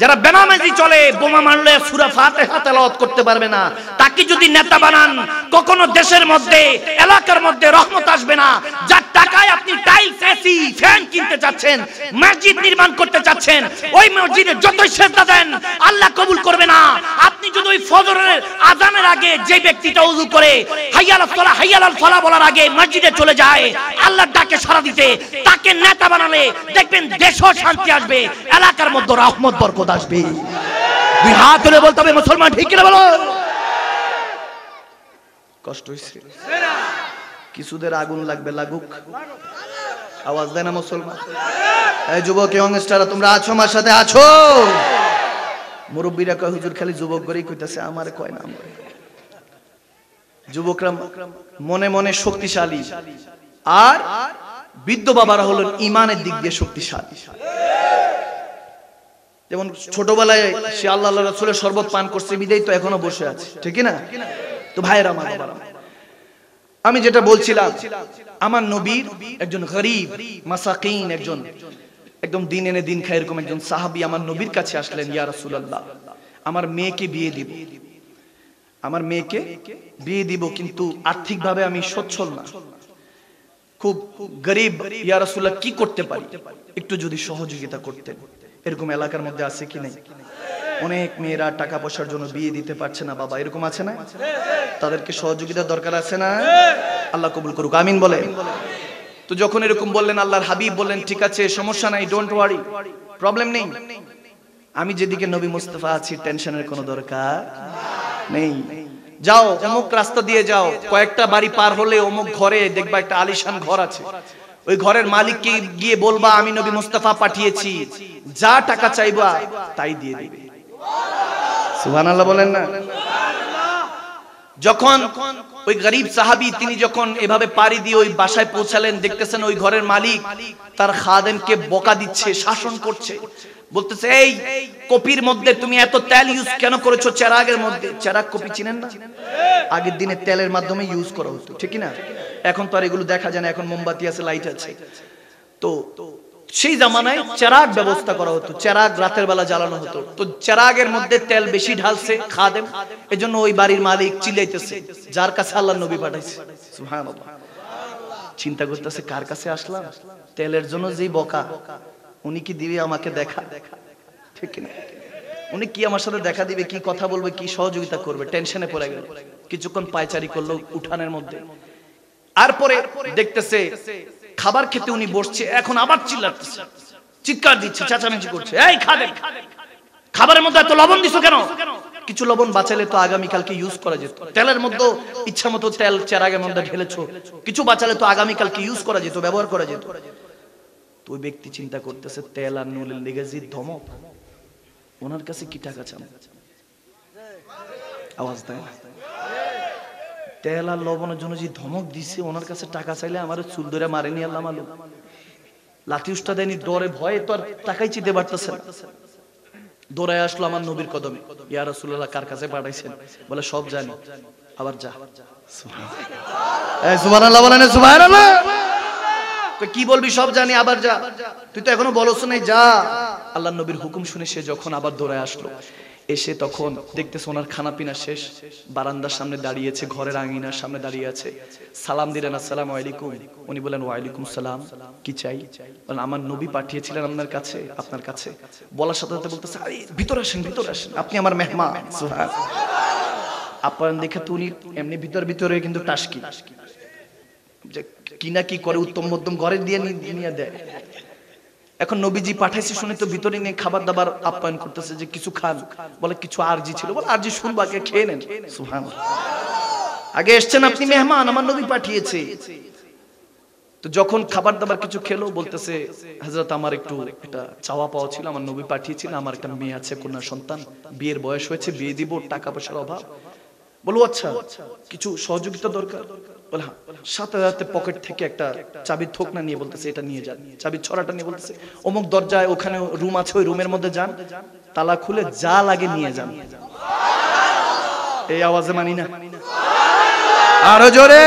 যারা বেনামাজি চলে, বোমা মারলে সূরা ফাতিহা তেলাওয়াত করতে পারবে না, তাকে যদি নেতা বানান, কখনো দেশের মধ্যে এলাকার মধ্যে রহমত আসবে না। যার টাকায় আপনি টাইলস এসি ফ্যান কিনতে চাচ্ছেন, মসজিদ নির্মাণ করতে চাচ্ছেন, ওই মসজিদে যতই সেজদা দেন আল্লাহ কবুল করবে না। আপনি যদি ওই ফজরের আযানের আগে যে ব্যক্তিটা ওযু করে হাইয়া আলাস সালাহ হাইয়া আলাল ফালাহ বলার আগে মসজিদে চলে যায় আল্লাহর ডাকে সাড়া দিতে, তাকে নেতা বানালে দেখবেন দেশও শান্তি আসবে, এলাকার মধ্যে রহমত বরকত আসবে। দুই হাত তুলে বলতে হবে মুসলমান, ঠিক কিনা বলো? কষ্ট হইছে? কিছুদের আগুন লাগবে, লাগুক। আওয়াজ দেয় না মুসলমান? এই যুবক ইয়ংস্টাররা তোমরা আছো, আমার সাথে আছো? মুরব্বীরা কয় হুজুর খালি যুবক গরেই কইতাছে, আমারে কয় না। যুবকরা মনে মনে শক্তিশালী, আর বৃদ্ধ বাবারা হলেন ঈমানের দিক দিয়ে শক্তিশালী। যেমন ছোটবেলায় সে আল্লাহ রাসূলের শরবত পান করছে, বিদায় তো এখনো বসে আছে, ঠিক না? তো ভাইরা আমার, আমি যেটা বলছিলাম, আমার নবীর একজন গরীব মাসাকিন, একদম দিন এনে দিন খায় এরকম একজন সাহাবী আমার নবীর কাছে আসলেন, ইয়া রাসূলুল্লাহ আমার মেয়েকে বিয়ে দিব, আমার মেয়েকে বিয়ে দিব, কিন্তু আর্থিকভাবে আমি সচ্ছল না, খুব গরীব, ইয়া রাসূলুল্লাহ কি করতে পারি, একটু যদি সহযোগিতা করতেন। এরকম এলাকার মধ্যে আছে কি নাই? অনেক মেয়েরা টাকা পয়সার জন্য বিয়ে দিতে পারছে না বাবা, এরকম আছে না? তাদেরকে সহযোগিতার দরকার আছে না? আল্লাহ কবুল করুক, আমিন বলে। তো যখন এরকম বললেন আল্লাহর হাবিব বললেন, ঠিক আছে সমস্যা নাই, ডোন্ট ওয়ারি, প্রবলেম নেই, আমি যেদিকে নবী মুস্তাফা আছি টেনশনের কোনো দরকার নেই। যাও অমুক রাস্তা দিয়ে যাও, কয়েকটা বাড়ি পার হলে অমুক ঘরে দেখবা একটা আলিশান ঘর আছে, ওই ঘরের মালিককে গিয়ে বলবা আমি নবী মুস্তাফা পাঠিয়েছি, যা টাকা চাইবা তাই দিয়ে দিবে। সুবহানাল্লাহ বলেন না? যখন ওই গরীব সাহাবী তিনি যখন এভাবে পাড়ি দিয়ে ওই বাসায় পৌঁছালেন, দেখতেছেন ওই ঘরের মালিক তার খাদেমকে বকা দিচ্ছে, শাসন করছে, বলতেছে এই কপির মধ্যে তুমি এত তেল ইউজ কেন করেছো চেরাগের মধ্যে? চেরাগ কপি চিনেন না? আগের দিনে তেলের মাধ্যমে ইউজ করা হতো, ঠিক না? এখন তো আর এগুলো দেখা যায় না, এখন মোমবাতি আছে, লাইট আছে। তো সেই জামানায় চেরাগ ব্যবস্থা করা হতো, চেরাগ রাতের বেলা জ্বালানো হতো। তো চেরাগের মধ্যে তেল বেশি ঢালছে খাদেম, এজন্য ওই বাড়ির মালিক চিল্লাইতেছে, যার কাছে আল্লাহর নবী পাঠাইছে। সুবহানাল্লাহ। চিন্তা করতেছে কার কাছে আসলাম, তেলের জন্য যেই বকা, উনি কি দিবে আমাকে দেখা, ঠিক না? উনি কি আমার সাথে দেখা দিবে, কি কথা বলবে, কি সহযোগিতা করবে? টেনশনে পড়ে গেল, কিছুক্ষণ পায়চারি করলো উঠানের মধ্যে। আর পরে দেখতেছে খাবার খেতে উনি বসছে, এখন আবার চিল্লাচ্ছে, চিৎকার দিচ্ছে, চেঁচামেচি করছে, এই খাদেম খাবারের মধ্যে এত লবণ দিছো কেন? কিছু লবণ বাঁচালে তো আগামী কালকে ইউজ করা যেত, তেলের মধ্যে ইচ্ছা মতো তেল চেরাগের মধ্যে ঢেলেছো, কিছু বাঁচালে তো আগামী কালকে ইউজ করা যেত, ব্যবহার করা যেত। তো ওই ব্যক্তি চিন্তা করতেছে তেল আর নুনের লেগে যে ধমক, ওনার কাছে কি টাকা চান? আওয়াজ দেয় না? তেল আর লবণের জন্য যে ধমক দিছে, ওনার কাছে টাকা চাইলে আমার চুল ধরে মারেনি আল্লাহ মালুম, লাঠি উষ্টা দেয়নি, ডরে ভয়ে তো আর টাকাই চিনতে পারতেছে না। দৌড়ায় আসলো আমার নবীর কদমে, ইয়া রাসূলুল্লাহ কার কাছে পাঠাইছেন? বলে সব জানি, আবার যা। সুবহানাল্লাহ বলেন না? সুবহানাল্লাহ। কি বলবি সব জানি, আবার যা, তুই তো এখনো বলছ নাই, যা। আল্লাহর নবীর হুকুম শুনে সে যখন আবার দৌড়ায় আসলো, এসে তখন দেখতেছে ওনার খানা পিনা শেষ, বারান্দার সামনে দাঁড়িয়েছে, ঘরের আঙিনার সামনে দাঁড়িয়ে আছে। সালাম দিলেন, আসসালামু আলাইকুম। উনি বলেন ওয়ালাইকুম সালাম, কি চাই? বলেন আমার নবী পাঠিয়েছিলেন আপনার কাছে। বলার সাথে সাথে বলতেছে আরে ভিতরে আসেন, আপনি আমার মেহমান। সুবহানাল্লাহ। আপ্যায়ন দেখে তো উনি এমনি ভিতরে কিন্তু টাসকি, যে কি না কি করে উত্তম মধ্যম ঘরে দিয়ে নিয়ে দেয়। এখন নবীজি পাঠাইছে শুনে তো ভিতরে নিয়ে খাবার দাবার আপ্যায়ন করতেছে যে কিছু খান। বলে কিছু আরজি ছিল। বলে আরজি শুনবো, আগে খেয়ে নেন। সুবহানাল্লাহ। আগে এসছেন আপনি মেহমান, আমার নবী পাঠিয়েছে। তো যখন খাবার দাবার কিছু খেলো, বলতেছে হযরত আমার একটু একটা চাওয়া পাওয়া ছিল, আমার নবী পাঠিয়েছিলেন, আমার একটা মেয়ে আছে, কন্যা সন্তান, বিয়ের বয়স হয়েছে, বিয়ে দিব, টাকা পয়সার অভাব। বলো আচ্ছা কিছু সহযোগিতা দরকার? বলে হ্যাঁ। সাথে সাথে পকেট থেকে একটা চাবির থোকনা নিয়ে বলতেছে এটা নিয়ে যান। চাবির ছড়াটা নিয়ে বলতেছে অমুক দরজায় ওখানে রুম আছে, ওই রুমের মধ্যে যান, তালা খুলে যা লাগে নিয়ে যান। এই আওয়াজে মানি না, আরো জোরে।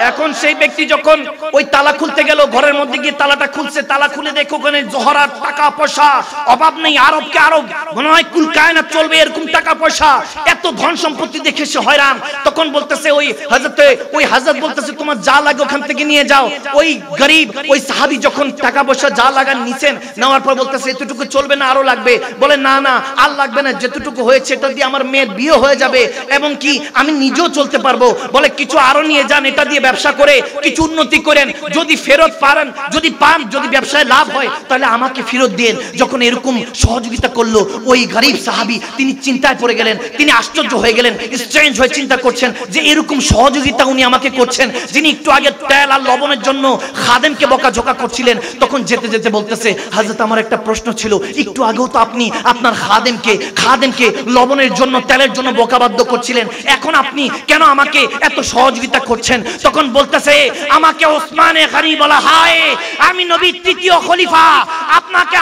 এখন সেই ব্যক্তি যখন ওই তালা খুলতে গেল, ঘরের মধ্যে গিয়ে তালাটা খুলছে, তালা খুলে দেখো ওখানে জহরার টাকা পয়সা অভাব নেই, আরবকে আরব মনে হয় কুল কায়নাত চলবে এরকম টাকা পয়সা, এত ধন সম্পত্তি দেখে সে হয়রান। তখন বলতেছে ওই হযরত বলতেছে তোমার যা লাগে ওখান থেকে নিয়ে যাও। ওই গরিব ওই সাহাবী যখন টাকা পয়সা যা লাগান নিছেন, নেওয়ার পর বলতেছে এতটুকু চলবে না, আরো লাগবে। বলে না না আর লাগবে না, যেটুকু হয়েছে এটা দিয়ে আমার মেয়ের বিয়ে হয়ে যাবে এবং কি আমি নিজেও চলতে পারবো। বলে কিছু আরো নিয়ে যান, এটা দিয়ে ব্যবসা করে কিছু উন্নতি করেন, যদি ফেরত পারেন, যদি পান, যদি ব্যবসায় লাভ হয় তাহলে আমাকে ফেরত দেন। যখন এরকম সহযোগিতা করলো ওই গরিব সাহাবী, তিনি চিন্তায় পড়ে গেলেন, তিনি আশ্চর্য হয়ে গেলেন, স্ট্রেঞ্জ হয়ে চিন্তা করছেন যে এরকম সহযোগিতা উনি আমাকে করছেন, যিনি একটু আগে তেল আর লবণের জন্য খাদেমকে বকাঝকা করছিলেন। তখন যেতে যেতে বলতেছে হযরত আমার একটা প্রশ্ন ছিল, একটু আগেও তো আপনি আপনার খাদেমকে লবণের জন্য তেলের জন্য বকাবাদ্য করছিলেন, এখন আপনি কেন আমাকে এত সহযোগিতা করছেন? তখন বলতেছে আমাকে ওসমানে গনি বলা হয়, আমি নবীর তৃতীয় খলিফা,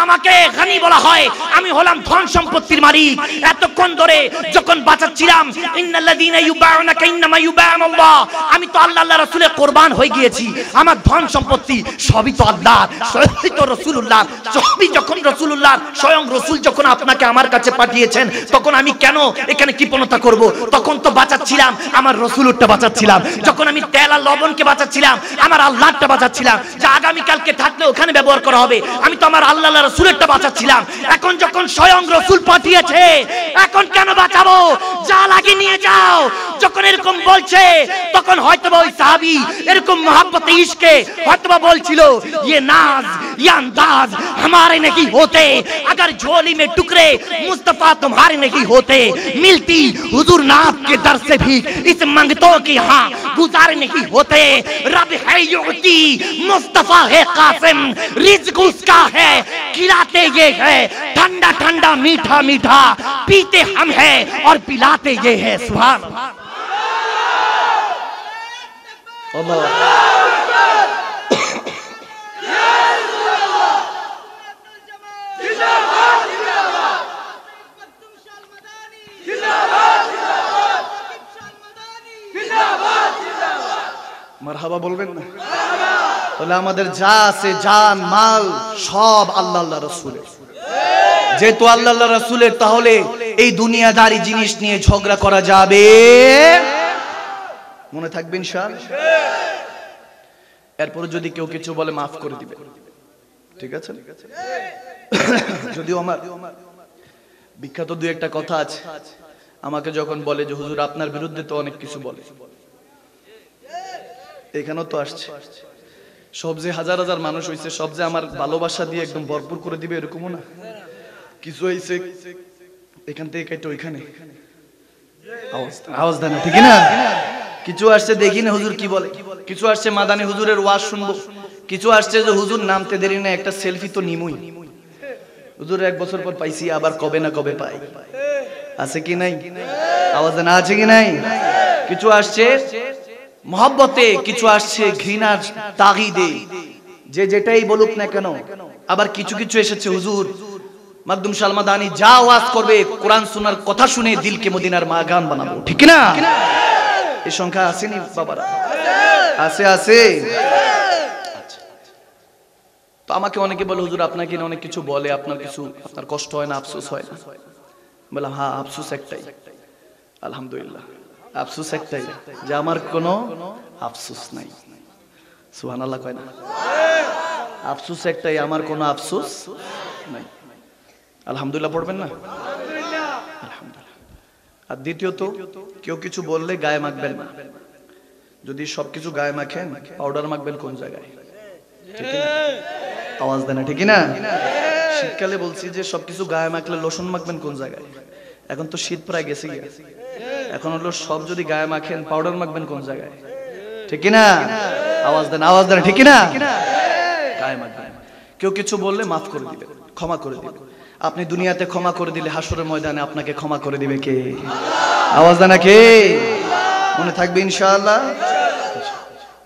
আমাকে গনি বলা হয়, আমি হলাম ধন সম্পত্তির মালিক। এতক্ষণ ধরে যখন বাঁচাচ্ছিলাম ইন্নাল্লাযীনা ইউবাউনাকা ইন্নামা ইউবাউনাল্লাহ, আমি তো আল্লাহর রাসূলের কুরবান হয়ে গিয়েছি, আমার ধন সম্পত্তি সবই তো আল্লাহ, সবই তো রাসূলুল্লাহ, সবই যখন রাসূলুল্লাহ স্বয়ং রাসূল যখন আপনাকে আমার কাছে পাঠিয়েছেন, তখন আমি কেন এখানে কৃপণতা করব? তখন তো বাঁচাচ্ছিলাম আমার রাসূলটা বাঁচাচ্ছিলাম, যখন আমি তেল আর লবণকে বাঁচাচ্ছিলাম আমার আল্লাহটা বাঁচাচ্ছিলাম, যে আগামী কালকে থাকলে ওখানে ব্যবহার করা হবে, আমি তো আমার আল্লাহর রাসূলেরটা বাঁচাচ্ছিলাম। এখন যখন স্বয়ং রাসূল পাঠিয়েছে, এখন কেন বাঁচাবো? যা লাগে নিয়ে যাও। যখন এরকম বলছে তখন হয়তোবা ওই সাহাবী এরকম মোহাব্বতে ইশকে হয়তোবা বলছিল ये नाज ये अंदाज हमारे नहीं होते, अगर झोली में टुकड़े मुस्तफा तुम्हारे नहीं होते, मिलती हुजूर नाथ के दर से भी इस मंगतों के यहाँ गुजारे नहीं होते। रब है युती, मुस्तफा है कासिम, रिज़्क उसका है, खिलाते ये है ठंडा ठंडा मीठा मीठा, पीते हम है और पिलाते ये है। सुभान अल्लाह। মারহাবা বলবেন না? তাহলে আমাদের যা আছে জান মাল সব আল্লাহ রাসূলের। যেহেতু আল্লাহ রাসূলের, তাহলে এই দুনিয়াদারি জিনিস নিয়ে ঝগড়া করা যাবে, মনে থাকবে ইনশাআল্লাহ। এরপর যদি কেউ কিছু বলে মাফ করে দিবে, ঠিক আছে? যদিও আমার বিখ্যাত দুই একটা কথা আছে, আমাকে যখন বলে যে হুজুর আপনার বিরুদ্ধে তো অনেক কিছু বলে, এখানেও তো আসছে, সব যে হাজার হাজার মানুষ হইছে, সব যে আমার ভালোবাসা দিয়ে একদম ভরপুর করে দিবে এরকমও না। কিছু হইছে এখান থেকে কেটে ওইখানে আওয়াজ দেয় না, ঠিক না? কিছু আসছে দেখি না হুজুর কি বলে, কিছু আসছে মাদানী হুজুরের ওয়াজ শুনবো, কিছু আসছে যে হুজুর নামতে দেরি না, একটা সেলফি তো নিমুই, হুজুর 1 বছর পর পাইছি, আবার কবে না কবে পাই, আছে কি নাই? আওয়াজ না আছে কি নাই? কিছু আসছে মহব্বতে, কিছু আসছে ঘৃণার তাগিদে, যে যেটাই বলুক না কেন। আবার কিছু কিছু এসেছে হুজুর মাকদুম শাহ মাদানী যা ওয়াজ করবে কোরআন সুন্নাহর কথা শুনে দিলকে মদিনার মাগান বানাবো, ঠিক না? এই সংখ্যা আসেনি বাবারা? আছে আছে। তো আমাকে অনেকে বলে হুজুর আপনাকে অনেক কিছু বলে, আপনার কষ্ট হয় না, আফসোস হয় না? বললাম হ্যাঁ, আফসোস একটাই, আলহামদুলিল্লাহ, আফসোস একটাই যে আমার কোনো আফসোস নাই। সুবহানাল্লাহ কয় না? আফসোস একটাই, আমার কোনো আফসোস নাই। আলহামদুলিল্লাহ পড়বেন না? আলহামদুলিল্লাহ। আর দ্বিতীয়ত, কেউ কিছু বললে গায়ে মাখবেন না। যদি সবকিছু গায়ে মাখেন, পাউডার মাখবেন কোন জায়গায়? ঠিক না? আওয়াজ দেন না, ঠিক না? শীতকালে বলছি যে সবকিছু গায়ে মাখলে লোশন মাখবেন কোন জায়গায়? এখন তো শীত প্রায় গেছে গিয়ে, এখন হলো সব যদি গায়ে মাখেন, পাউডার মাখবেন কোন জায়গায়? ঠিক না? আওয়াজ দেন, আওয়াজ দেন, ঠিক না? গায়ে মাখবেন। কেউ কিছু বললে মাফ করে দিবেন, ক্ষমা করে দিবেন। আপনি দুনিয়াতে ক্ষমা করে দিলে হাসরের ময়দানে আপনাকে ক্ষমা করে দিবে কে? আওয়াজ দেন না, কে? মনে থাকবে ইনশাআল্লাহ।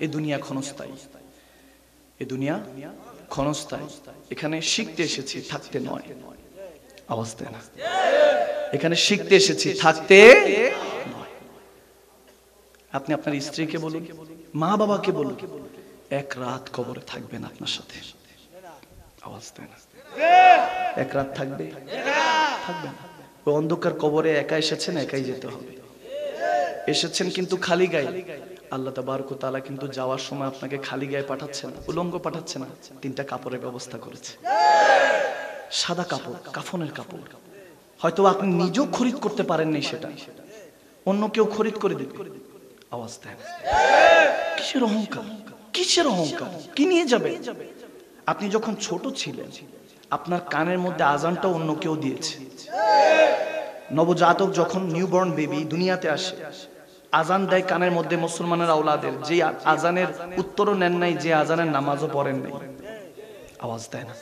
এই দুনিয়া ক্ষণস্থায়ী, এই দুনিয়া ক্ষণস্থায়ী। এখানে শিখতে এসেছি, থাকতে নয়। আওয়াজ দেন না। এখানে শিখতে এসেছি, থাকতে নয়। আপনি আপনার স্ত্রীকে বলুন, মা বাবাকে বলুন, এক রাত কবরে থাকবেন আপনার সাথে। আওয়াজ দেন না। এক রাত থাকবে? থাকবে না। ওই অন্ধকার কবরে একা এসেছেন, একাই যেতে হবে। এসেছেন কিন্তু খালি গায়ে। আল্লাহ তাবারক ওয়া তাআলা কিন্তু যাওয়ার সময় আপনাকে খালি গায়ে পাঠাচ্ছেন না, উলঙ্গ পাঠাচ্ছে না। 3টা কাপড়ের ব্যবস্থা করেছে। সাদা কাপড়, কাফনের কাপড়। হয়তো আপনি নিজেও খরিদ করতে পারেননি, সেটা অন্য কেউ খরিদ করে দিবে। আওয়াজ দেন। কিসের অহংকার? কিসের অহংকার? কি নিয়ে যাবে? আপনি যখন ছোট ছিলেন, আপনার কানের মধ্যে আজানটা অন্য কেউ দিয়েছে। নবজাতক যখন নিউবর্ন বেবি দুনিয়াতে আসে, আজান দেয় কানের মধ্যে মুসলমানের আওলাদের, যে আজানের উত্তরও নেন নাই, যে আজানের নামাজও পড়েন নাই। আওয়াজ দেয় না।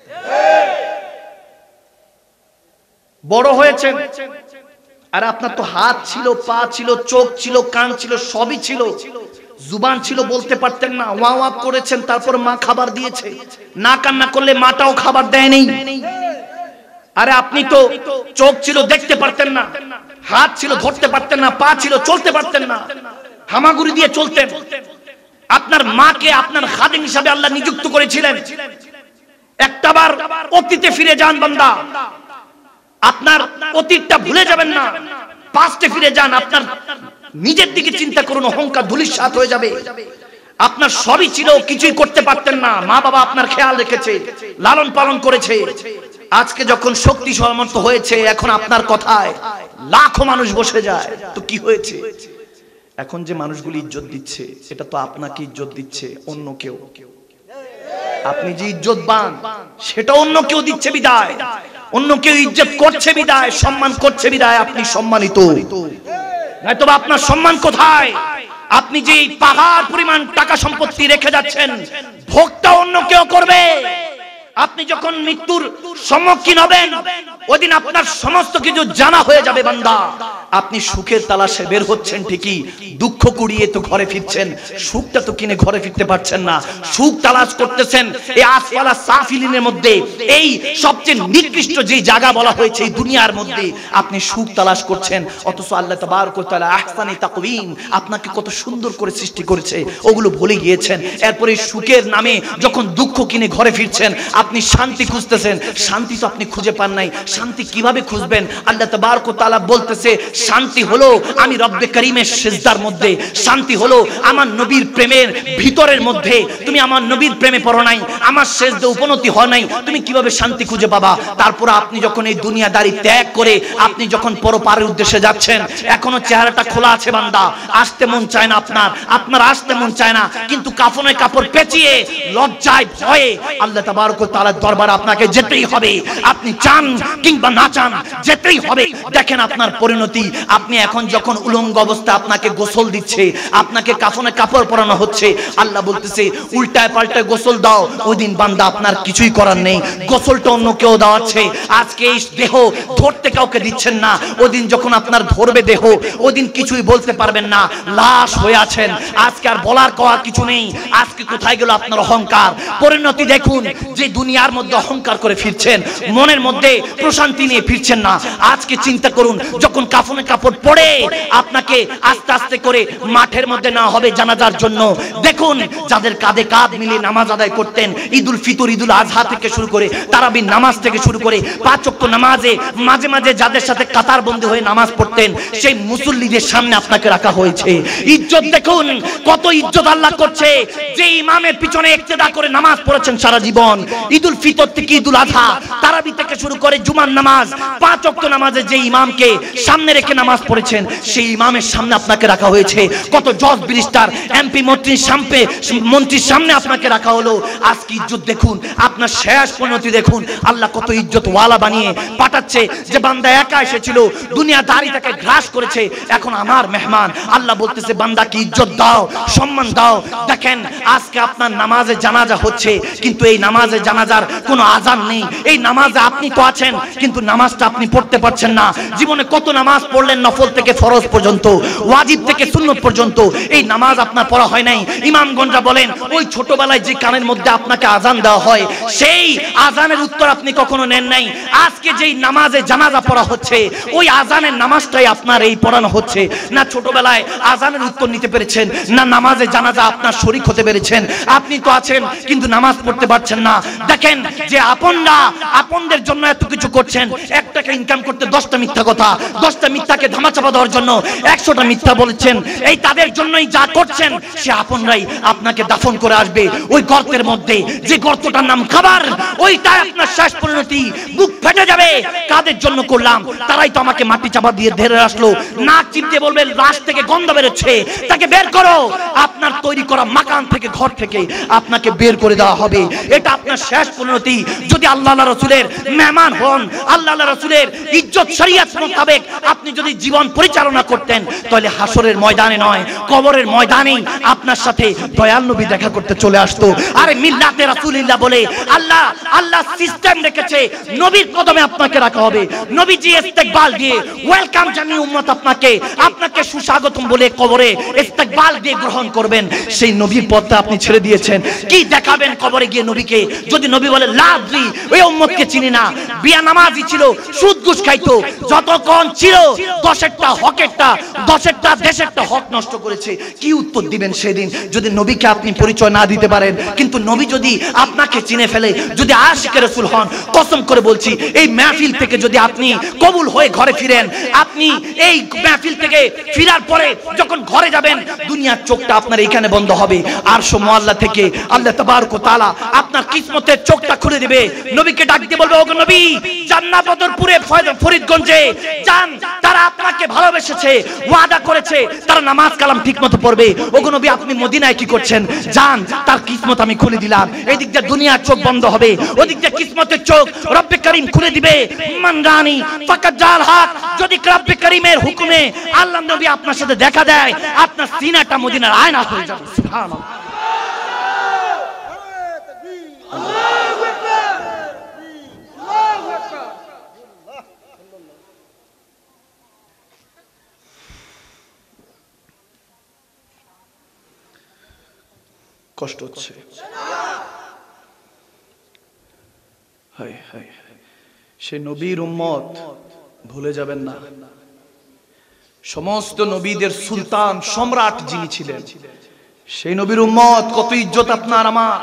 বড় হয়েছেন, আর আপনার তো হাত ছিল, পা ছিল, চোখ ছিল, কান ছিল, সবই ছিল, জুবান ছিল, বলতে পারতেন না। ওয়া ওয়া করেছেন, তারপর মা খাবার দিয়েছে। না কান্না করলে মাটাও খাবার দেয়নি। আরে আপনি তো চোখ ছিল, দেখতে পারতেন না, হাত ছিল, ধরতে পারতেন না, পা ছিল, চলতে পারতেন না, হামাগুড়ি দিয়ে চলতেন। আপনার মাকে আপনার খাদিম হিসাবে আল্লাহ নিযুক্ত করেছিলেন। একটাবার অতীতে ফিরে যান বান্দা, আপনার অতীতটা ভুলে যাবেন না, পাস্টে ফিরে যান। আপনার নিজের দিকে চিন্তা করুন, অহংকার ধূলিসাৎ হয়ে যাবে। আপনার সবই ছিল, কিছুই করতে পারতেন না। মা বাবা আপনার খেয়াল রেখেছে, লালন পালন করেছে। আজকে যখন শক্তি সমর্থ হয়েছে, এখন আপনার কথায় লাখো মানুষ বসে যায়। তো কি হয়েছে? এখন যে মানুষগুলি ইজ্জত দিচ্ছে, এটা তো আপনাকে ইজ্জত দিচ্ছে অন্য কেউ। আপনি যে ইজ্জতবান, সেটা অন্য কেউ দিচ্ছে বিদায়, অন্য কেউ ইজ্জত করছে বিদায়, সম্মান করছে বিদায় আপনি সম্মানিত। নয়তো আপনার সম্মান কোথায়? আপনি যে পাহাড় পরিমাণ টাকা সম্পত্তি রেখে যাচ্ছেন, ভোগটা অন্য কেউ করবে। আপনি যখন মৃত্যুর সম্মুখীন হবেন, ওদিন আপনার সমস্ত কিছু জানা হয়ে যাবে বান্দা। আপনি সুখের তালাশে বের হচ্ছেন ঠিকই, দুঃখ কুড়িয়ে তো ঘরে ফিরছেন। সুখটা তো কিনে ঘরে ফিরতে পারছেন না, সুখ তালাশ করতেছেন এই আসফালা সাফিলিনের মধ্যে। এই সবচেয়ে নিকৃষ্ট যে জায়গা বলা হয়েছে এই দুনিয়ার মধ্যে, আপনি সুখ তালাশ করছেন। অথচ আল্লাহ তাবারক ওয়া তাআলা আহসানি তাকওয়িম, আপনাকে কত সুন্দর করে সৃষ্টি করেছে, ওগুলো ভুলে গিয়েছেন। এরপরে সুখের নামে যখন দুঃখ কিনে ঘরে ফিরছেন, আপনি শান্তি খুঁজতেছেন, শান্তি তো আপনি খুঁজে পান নাই। শান্তি কিভাবে খুঁজবেন? আল্লাহ তাবারক ওয়া তাআলা বলতেছে, শান্তি হলো আমি রব্বে করিমের সিজদার মধ্যে, শান্তি হলো আমার নবীর প্রেমের ভিতরের মধ্যে। তুমি আমার নবীর প্রেমে পড়ো নাই, আমার সিজদা উপনতি হয় নাই, তুমি কিভাবে শান্তি খুঁজে পাবা? তারপর আপনি যখন এই দুনিয়াদারি ত্যাগ করে আপনি যখন পরপারের উদ্দেশ্যে যাচ্ছেন, এখনো চেহারাটা খোলা আছে বান্দা, আসতে মন চায় না আপনার আসতে মন চায় না, কিন্তু কাফনের কাপড় পেঁচিয়ে লজ্জায় ভয়ে আল্লাহ তাবারক ওয়া তাআলার দরবারে আপনাকে যেতেই হবে। আপনি চান কিংবা না চান, যেতেই হবে। দেখেন আপনার পরিণতি। আপনি এখন যখন উলঙ্গ অবস্থা আপনাকে গোসল দিচ্ছে, আপনাকে কাফনে কাপড় পরানো হচ্ছে, আল্লাহ বলতেছে উল্টায় পাল্টায় গোসল দাও। ওই দিন বান্দা আপনার কিছুই করার নেই, গোসলটা অন্য কেউ দেওয়াচ্ছে। আজকে এই দেহ ধরতে কাউকে দিচ্ছেন না, ওই দিন যখন আপনার ধরবে দেহ, ওই দিন কিছুই বলতে পারবেন না, লাশ হয়ে আছেন। আজকে আর বলার কওয়ার কিছু নেই। আজকে কোথায় গেল আপনার অহংকার? পরিণতি দেখুন, যে দুনিয়ার মধ্যে অহংকার করে ফিরছেন, মনের মধ্যে প্রশান্তি নিয়ে ফিরছেন না। আজকে চিন্তা করুন, যখন কাফন কাফনের কাপড় পরে আপনাকে আস্তে আস্তে করে মাঠের মধ্যে না হবে জানাজার জন্য। দেখুন যাদের কাঁধে কাঁধ মিলিয়ে নামাজ আদায় করতেন, ঈদুল ফিতর, ঈদুল আজহা থেকে শুরু করে তারাবির নামাজ থেকে শুরু করে 5 ওয়াক্ত নামাজে মাঝে মাঝে যাদের সাথে কাতারবন্দি হয়ে নামাজ পড়তেন, সেই মুসল্লিদের সামনে আপনাকে রাখা হয়েছে। ইজ্জত দেখুন কত ইজ্জত আল্লাহ করছে। যে ইমামের পিছনে ইক্তেদা করে নামাজ পড়েছেন সারা জীবন, ঈদুল ফিতর থেকে ঈদুল আজহা, তারাবি থেকে শুরু করে জুমার নামাজ, 5 ওয়াক্ত নামাজে যে ইমামকে সামনে রেখে নামাজ পড়েছেন, সেই ইমামের সামনে আপনাকে রাখা হয়েছে। কত জজ ব্যারিস্টার, এমপি, মন্ত্রীর সামনে আপনাকে রাখা হলো। আজকে ইজ্জত দেখুন, আপনার শেষ পরিণতি দেখুন। আল্লাহ কত ইজ্জত ওয়ালা বানিয়ে পাঠাচ্ছে। যে বান্দা একা এসেছিল, দুনিয়াদারি তাকে গ্রাস করেছে, এখন আমার মেহমান। আল্লাহ বলতেছে বান্দাকে ইজ্জত দাও, সম্মান দাও। দেখেন আজকে আপনার নামাজে জানাজা হচ্ছে, কিন্তু এই নামাজে জানাজার কোনো আজান নেই। এই নামাজে আপনি তো আছেন, কিন্তু নামাজটা আপনি পড়তে পারছেন না। জীবনে কত নামাজ পড়লেন, নফল থেকে ফরজ পর্যন্ত, ওয়াজিব থেকে সুন্নত পর্যন্ত, এই নামাজ আপনার পড়া হয় নাই। ইমামগঞ্জরা বলেন ওই ছোটবেলায় যে কানের মধ্যে আপনাকে আজান দেওয়া হয়, সেই আজানের উত্তর আপনি কখনো নেন নাই। আজকে যেই নামাজে জানাজা পড়া হচ্ছে, ওই আজানের নামাজটাই আপনার এই পড়ানো হচ্ছে। না ছোটবেলায় আজানের উত্তর নিতে পেরেছেন, না নামাজে জানাজা আপনার শরীক হতে পেরেছেন। আপনি তো আছেন, কিন্তু নামাজ পড়তে পারছেন না। দেখেন যে আপনরা আপনদের জন্য এত কিছু করছেন, 1 টাকা ইনকাম করতে 10টা মিথ্যা কথা, 10টা মিথ্যাকে ধামাচাপা দেওয়ার জন্য 100টা মিথ্যা বলেছেন। এই তাদের জন্যই যা করছেন, সে আপনরাই আপনাকে দাফন করে আসবে ওই গর্তের মধ্যে, যে গর্তটার নাম খাবার। ওইটাই আপনার শেষ পরিণতি। বুক ফেটে যাবে, কাদের জন্য করলাম, তারাই তো আমাকে মাটি চাপা দিয়ে ধরে আসলো। নাক চিপতে বলবে লাশ থেকে গন্ধ বেরোচ্ছে, তাকে বের করো। আপনার তৈরি করা মাকান থেকে, ঘর থেকে আপনাকে বের করে দেওয়া হবে। এটা আপনার শেষ পরিণতি। যদি আল্লাহ রাসূলের মেহমান হন, আল্লাহ রাসূলের ইজ্জত শরীয়ত মোতাবেক আপনি যদি জীবন পরিচালনা করতেন, তাহলে হাসরের ময়দানে নয়, কবরের ময়দানেই আপনার সাথে দয়াল নবী দেখা করতে চলে আসতো। আরে মিল্লাতে রাসূলুল্লাহ বলে আল্লাহ সিস্টেম রেখেছে, নবীর কদমে আপনাকে রাখা হবে। নবীজি ইস্তেকবাল দিয়ে, ওয়েলকাম জানিয়ে উম্মত আপনাকে সুস্বাগতম বলে কবরে ইস্তেকবাল দিয়ে গ্রহণ করবেন। সেই নবীর পথটা আপনি ছেড়ে দিয়েছেন। কি দেখাবেন কবরে গিয়ে নবীকে? যদি নবী বলে লাদ্রি, ওই উম্মতকে চিনি না, বিয়া নামাজি ছিল, সুদ ঘুষ খাইতো, যতক্ষণ ছিল 10টা হকেরটা, 10টা দেশেরটা হক নষ্ট করেছে। কি উত্তর দিবেন সেদিন যদি নবীকে আপনি পরিচয় না দিতে পারেন? কিন্তু নবী যদি আপনাকে চিনে ফেলে, যদি আশিকে রাসূল হন, কসম করে বলছি এই মাহফিল থেকে যদি আপনি কবুল হয়ে ঘরে ফিরেন, আপনি এই মাহফিল থেকে ফিরার পরে যখন ঘরে যাবেন, দুনিয়ার চোখটা আপনার এখানে বন্ধ হবে। আরশ মুআল্লা থেকে আল্লাহ তাবারক ওয়া তাআলা আপনার কিসমতের চোখটা খুলে দিবে। নবীকে ডাক দিয়ে বলবে, ওগো নবী, জান্নাত বদরপুরে ফরিদগঞ্জে যান, তারা আপনাকে ভালোবেসেছে, ওয়াদা করেছে, তারা নামাজ কালাম ঠিকমতো পড়বে। ওগো নবী, আপনি মদিনায় কি করছেন? যান, তার কিসমত আমি খুলে দিলাম। এই দিক দিয়ে দুনিয়ার চোখ বন্ধ হবে, ওদিক দিয়ে কিসমতের চোখ রব্বে করিম খুলে দিবে। মান রানী ফাকাত জাল হক। যদি রব্বে করিমের হুকুমে আল্লাহ নবী আপনার সাথে দেখা দেয়, আপনার সিনাটা মদিনার আয়না হয়ে যাবে। সুবহানাল্লাহ। কষ্ট হচ্ছে, সে নবীর উম্মত ভুলে যাবেন না। সমস্ত নবীদের সুলতান, সম্রাট যিনি ছিলেন, সেই নবীর উম্মত। কত ইজ্জত আপনার আমার,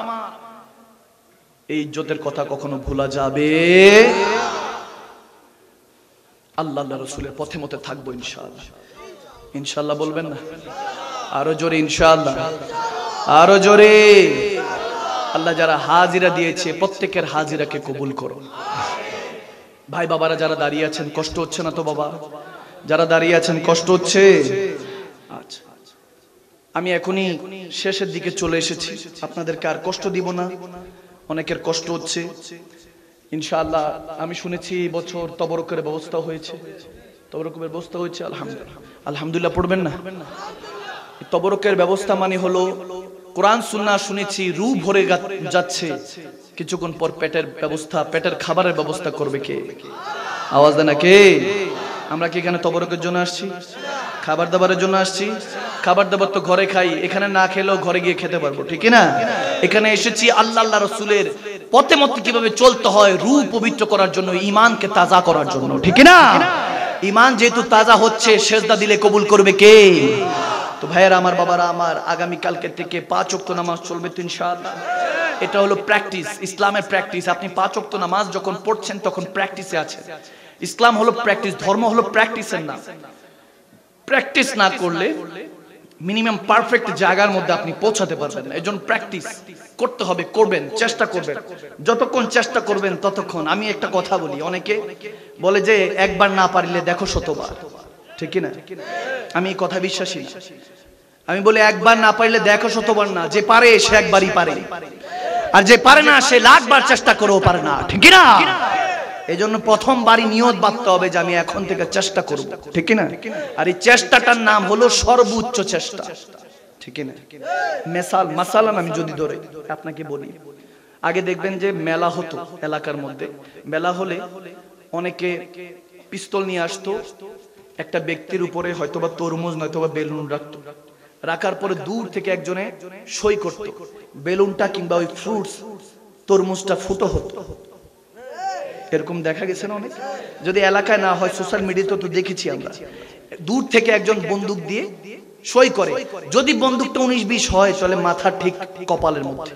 এই ইজ্জতের কথা কখনো ভোলা যাবে? আল্লাহ রাসূলের পথে মতে থাকবো ইনশাআল্লাহ। ইনশাআল্লাহ বলবেন না? আরো জোরে ইনশাআল্লাহ, আরো জোরে। আল্লাহ যারা হাজিরা দিয়েছে, প্রত্যেকের হাজিরাকে কবুল করো। ভাই বাবারা যারা দাঁড়িয়ে আছেন, কষ্ট হচ্ছে না তো বাবা? যারা দাঁড়িয়ে আছেন কষ্ট হচ্ছে? আচ্ছা, আমি এখনই শেষের দিকে চলে এসেছি, আপনাদেরকে আর কষ্ট দিব না। অনেকের কষ্ট হচ্ছে ইনশাআল্লাহ। আমি শুনেছি এই বছর তবরকের ব্যবস্থা হয়েছে, তবরকের ব্যবস্থা হয়েছে। আলহামদুলিল্লাহ, আলহামদুলিল্লাহ পড়বেন না? তবরকের ব্যবস্থা মানে হলো কোরআন সুন্নাহ শুনেছি, রু ভরে যাচ্ছে, কিছুক্ষণ পর পেটের ব্যবস্থা, পেটের খাবারের ব্যবস্থা করবে কে? আওয়াজ দেন না কে? আমরা কি এখানে তবরকের জন্য আসছি? খাবার দাবারের জন্য আসছি? খাবার দাবার তো ঘরে খাই, এখানে না খেলেও ঘরে গিয়ে খেতে পারবো, ঠিক না? এখানে এসেছি আল্লাহ রাসূলের পথে মতে কিভাবে চলতে হয়, রূহ পবিত্র করার জন্য, ঈমানকে তাজা করার জন্য, ঠিক না? ঈমান যেহেতু তাজা হচ্ছে, সেজদা দিলে কবুল করবে কে? তো ভাইয়েরা আমার, বাবারা আমার, আগামী কালকে থেকে 5 ওয়াক্ত নামাজ চলবে তো ইনশাআল্লাহ। এটা হলো প্র্যাকটিস, ইসলামের প্র্যাকটিস। আপনি 5 ওয়াক্ত নামাজ যখন পড়ছেন তখন প্র্যাকটিসে আছেন। ইসলাম হলো প্র্যাকটিস, ধর্ম হলো প্র্যাকটিসের নাম। প্র্যাকটিস না করলে মিনিমাম পারফেক্ট জায়গার মধ্যে আপনি পৌঁছাতে পারবেন না। এজন্য প্র্যাকটিস করতে হবে, করবেন, চেষ্টা করবেন। যতক্ষণ চেষ্টা করবেন ততক্ষণ। আমি একটা কথা বলি, অনেকে বলে যে একবার না পারলে দেখো শতবার, ঠিক কি না? আমি এই কথা বিশ্বাসী না। আমি বলি একবার না পারলে দেখো শতবার না, যে পারে সে একবারই পারে, আর যে পারে না সে লাখবার চেষ্টা করেও পারে না, ঠিক কি না? এজন্য প্রথমবারই নিয়ত বাঁধতে হবে যে আমি এখন থেকে চেষ্টা করব, ঠিক কি না? আর এই চেষ্টাটার নাম হলো সর্বোচ্চ চেষ্টা, ঠিক কি না? মাসালান আমি যদি ধরে আপনাকে বলি, আগে দেখবেন যে মেলা হতো এলাকার মধ্যে। মেলা হলে অনেকে পিস্তল নিয়ে আসতো, একটা ব্যক্তির উপরে হয়তোবা তরমুজ নয়তোবা বেলুন রাখতো। রাখার পরে দূর থেকে একজনে সই করত, বেলুনটা কিংবা ওই ফ্রুটস তরমুজটা ফুটো হতো। এরকম দেখা গেছে না অনেক? যদি এলাকায় না হয়, সোশ্যাল মিডিয়াতে তো দেখেছি আমরা। দূর থেকে একজন বন্দুক দিয়ে সই করে, যদি বন্দুকটা 19-20 হয় তাহলে মাথা ঠিক কপালের মধ্যে,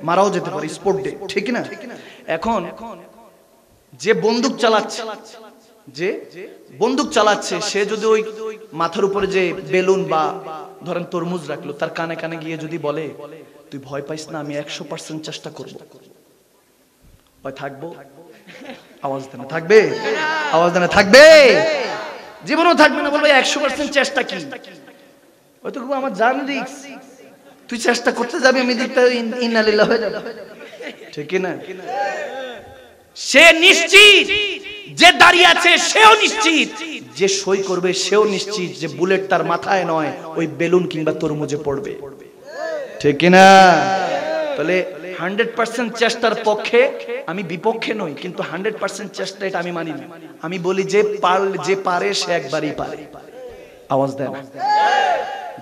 মারাও যেতে পারে স্পট ডে, ঠিক না? এখন যে বন্দুক চালাচ্ছে সে যদি ওই মাথার উপরে যে বেলুন বা ধরেন তরমুজ রাখলো, তার কানে কানে গিয়ে যদি বলে তুই ভয় পাইস না, আমি 100% চেষ্টা করব, ওই থাকবো? আওয়াজ দেন, থাকবে? আওয়াজ দেন, থাকবে? জীবনও থাকবে না। বলবো 100% চেষ্টা কি? ওই তো আমার জান রিস্ক, তুই চেষ্টা করতে যাবি, আমি দেখতে ইন্না লিল্লাহ হয়ে যাবে, ঠিক না? সে নিশ্চিত, যে দাঁড়িয়ে আছে সেও নিশ্চিত, যে সই করবে সেও নিশ্চিত যে বুলেট তার মাথায় নয়, ওই বেলুন কিংবা তরমুজে পড়বে, ঠিক না? তাহলে 100% চেষ্টার পক্ষে আমি বিপক্ষে নই, কিন্তু 100% চেষ্টা এটা আমি মানি না। আমি বলি যে পারে সে একবারই পারে। আওয়াজ দেন,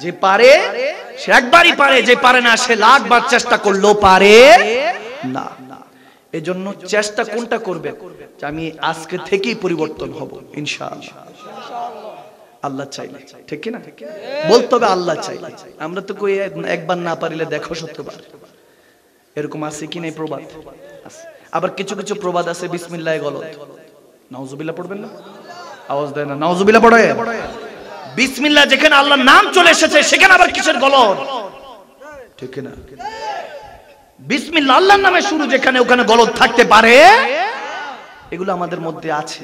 যে পারে সে একবারই পারে, যে পারে না সে লাখবার চেষ্টা করলেও পারে না। এজন্য চেষ্টা কোনটা করবে? আমি আজকে থেকেই পরিবর্তন হব ইনশাআল্লাহ, আল্লাহ চাইলে, ঠিক কি না? বলতে হবে আল্লাহ চাইলে। আমরা তো কই একবার না পারিলে দেখো শতবার। এরকম আছে কি নাই প্রবাদ? আবার কিছু কিছু প্রবাদ আছে বিসমিল্লাহ গলত, নাউজুবিল্লাহ পড়বেন না? আওয়াজ দেয় না, নাউজুবিল্লাহ পড়ে। বিসমিল্লাহ যেখানে আল্লাহর নাম চলে এসেছে সেখানে আবার কিসের গলত, ঠিক কি না? বিসমিল্লাহ আল্লাহর নামে শুরু যেখানে, ওখানে গলত থাকতে পারে? এগুলো আমাদের মধ্যে আছে।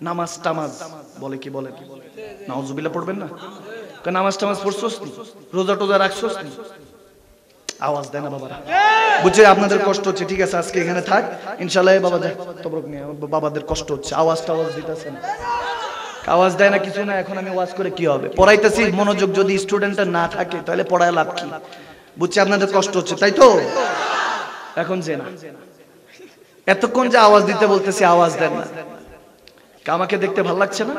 নামাজ টামাজ বলে কি বলেন? নাউজুবিল্লাহ পড়বেন না? নামাজ টামাজ পড়ছস নি? রোজা টোজা রাখছস নি? আওয়াজ দেয় না বাবারা? বুঝছে আপনাদের কষ্ট হচ্ছে, ঠিক আছে আজকে এখানে থাক ইনশাআল্লাহ। বাবা যায় তবরক নিয়ে, বাবাদের কষ্ট হচ্ছে, আওয়াজ দিতেছে না, আওয়াজ দেয় না, কিছু না। এখন আমি ওয়াজ করে কি হবে? পড়াইতেছি, মনোযোগ যদি স্টুডেন্টের না থাকে তাহলে পড়ায় লাভ কি? বুঝছে আপনাদের কষ্ট হচ্ছে, তাই তো? এখন যে না, এতক্ষণ যে আওয়াজ দিতে বলতেছি আওয়াজ দেন না। আমাকে দেখতে ভালো লাগছে না?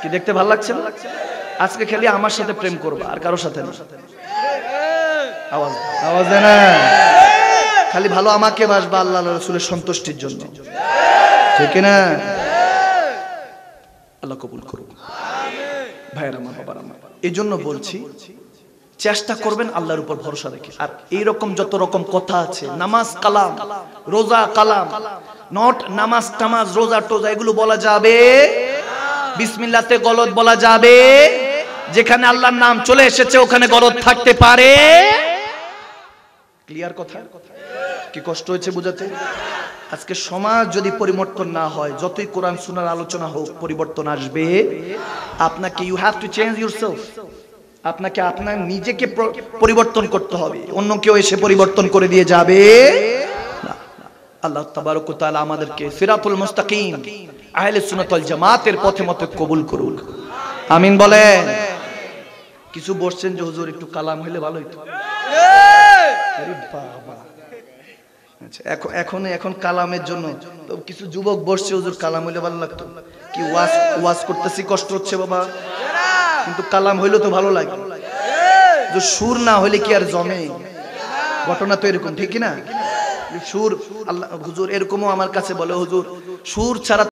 কি দেখতে ভালো লাগছে না? আজকে খালি আমার সাথে প্রেম করবা, আর কারোর সাথে না। আওয়াজ দেয় না? খালি ভালো আমাকে বাসবা আল্লাহ রাসূলের সন্তুষ্টির জন্য, ঠিক না? আল্লাহ কবুল করুন। ভাইরা আমার, বাবারা আমার, এই জন্য বলছি চেষ্টা করবেন আল্লাহর উপর ভরসা রেখে। আর এইরকম যত রকম কথা আছে, নামাজ কালাম, রোজা কালাম, নট নামাজ টামাজ রোজা টোজা এগুলো বলা যাবে, বিসমিল্লাহতে গলত বলা যাবে, যেখানে আল্লাহর নাম চলে এসেছে ওখানে গলত থাকতে পারে। ক্লিয়ার কথা? কি কষ্ট হয়েছে বুঝাতে? আজকে সমাজ যদি পরিবর্তন না হয়, যতই কোরআন সুন্নাহর আলোচনা হোক, পরিবর্তন আসবে। আপনাকে you have to change yourself. আপনাকে আপনার নিজেকে পরিবর্তন করতে হবে, অন্য কেউ এসে পরিবর্তন করে দিয়ে যাবে না। আল্লাহ তাবারক ওয়া তাআলা আমাদেরকে সিরাতুল মুস্তাকিম আহলে সুন্নাত ওয়াল জামাতের পথে মতে কবুল করুন, আমিন বলেন। কিছু বলছেন যে হুজুর একটু কালাম হইলে ভালো হইতো। আরে বাবা, আচ্ছা এখন কালামের জন্য তো কিছু যুবক বসছে, হুজুর কালাম হইলে ভালো লাগতো। কি ওয়াজ করতেছি কষ্ট হচ্ছে বাবা, কিন্তু কালাম হইলে তো ভালো লাগে। যে সুর না হইলে কি আর জমে? ঘটনা তো এরকম, ঠিক না? সুর আল্লাহ হুজুর এরকমও আমার কাছে বলে, হুজুর সুর ছাড়া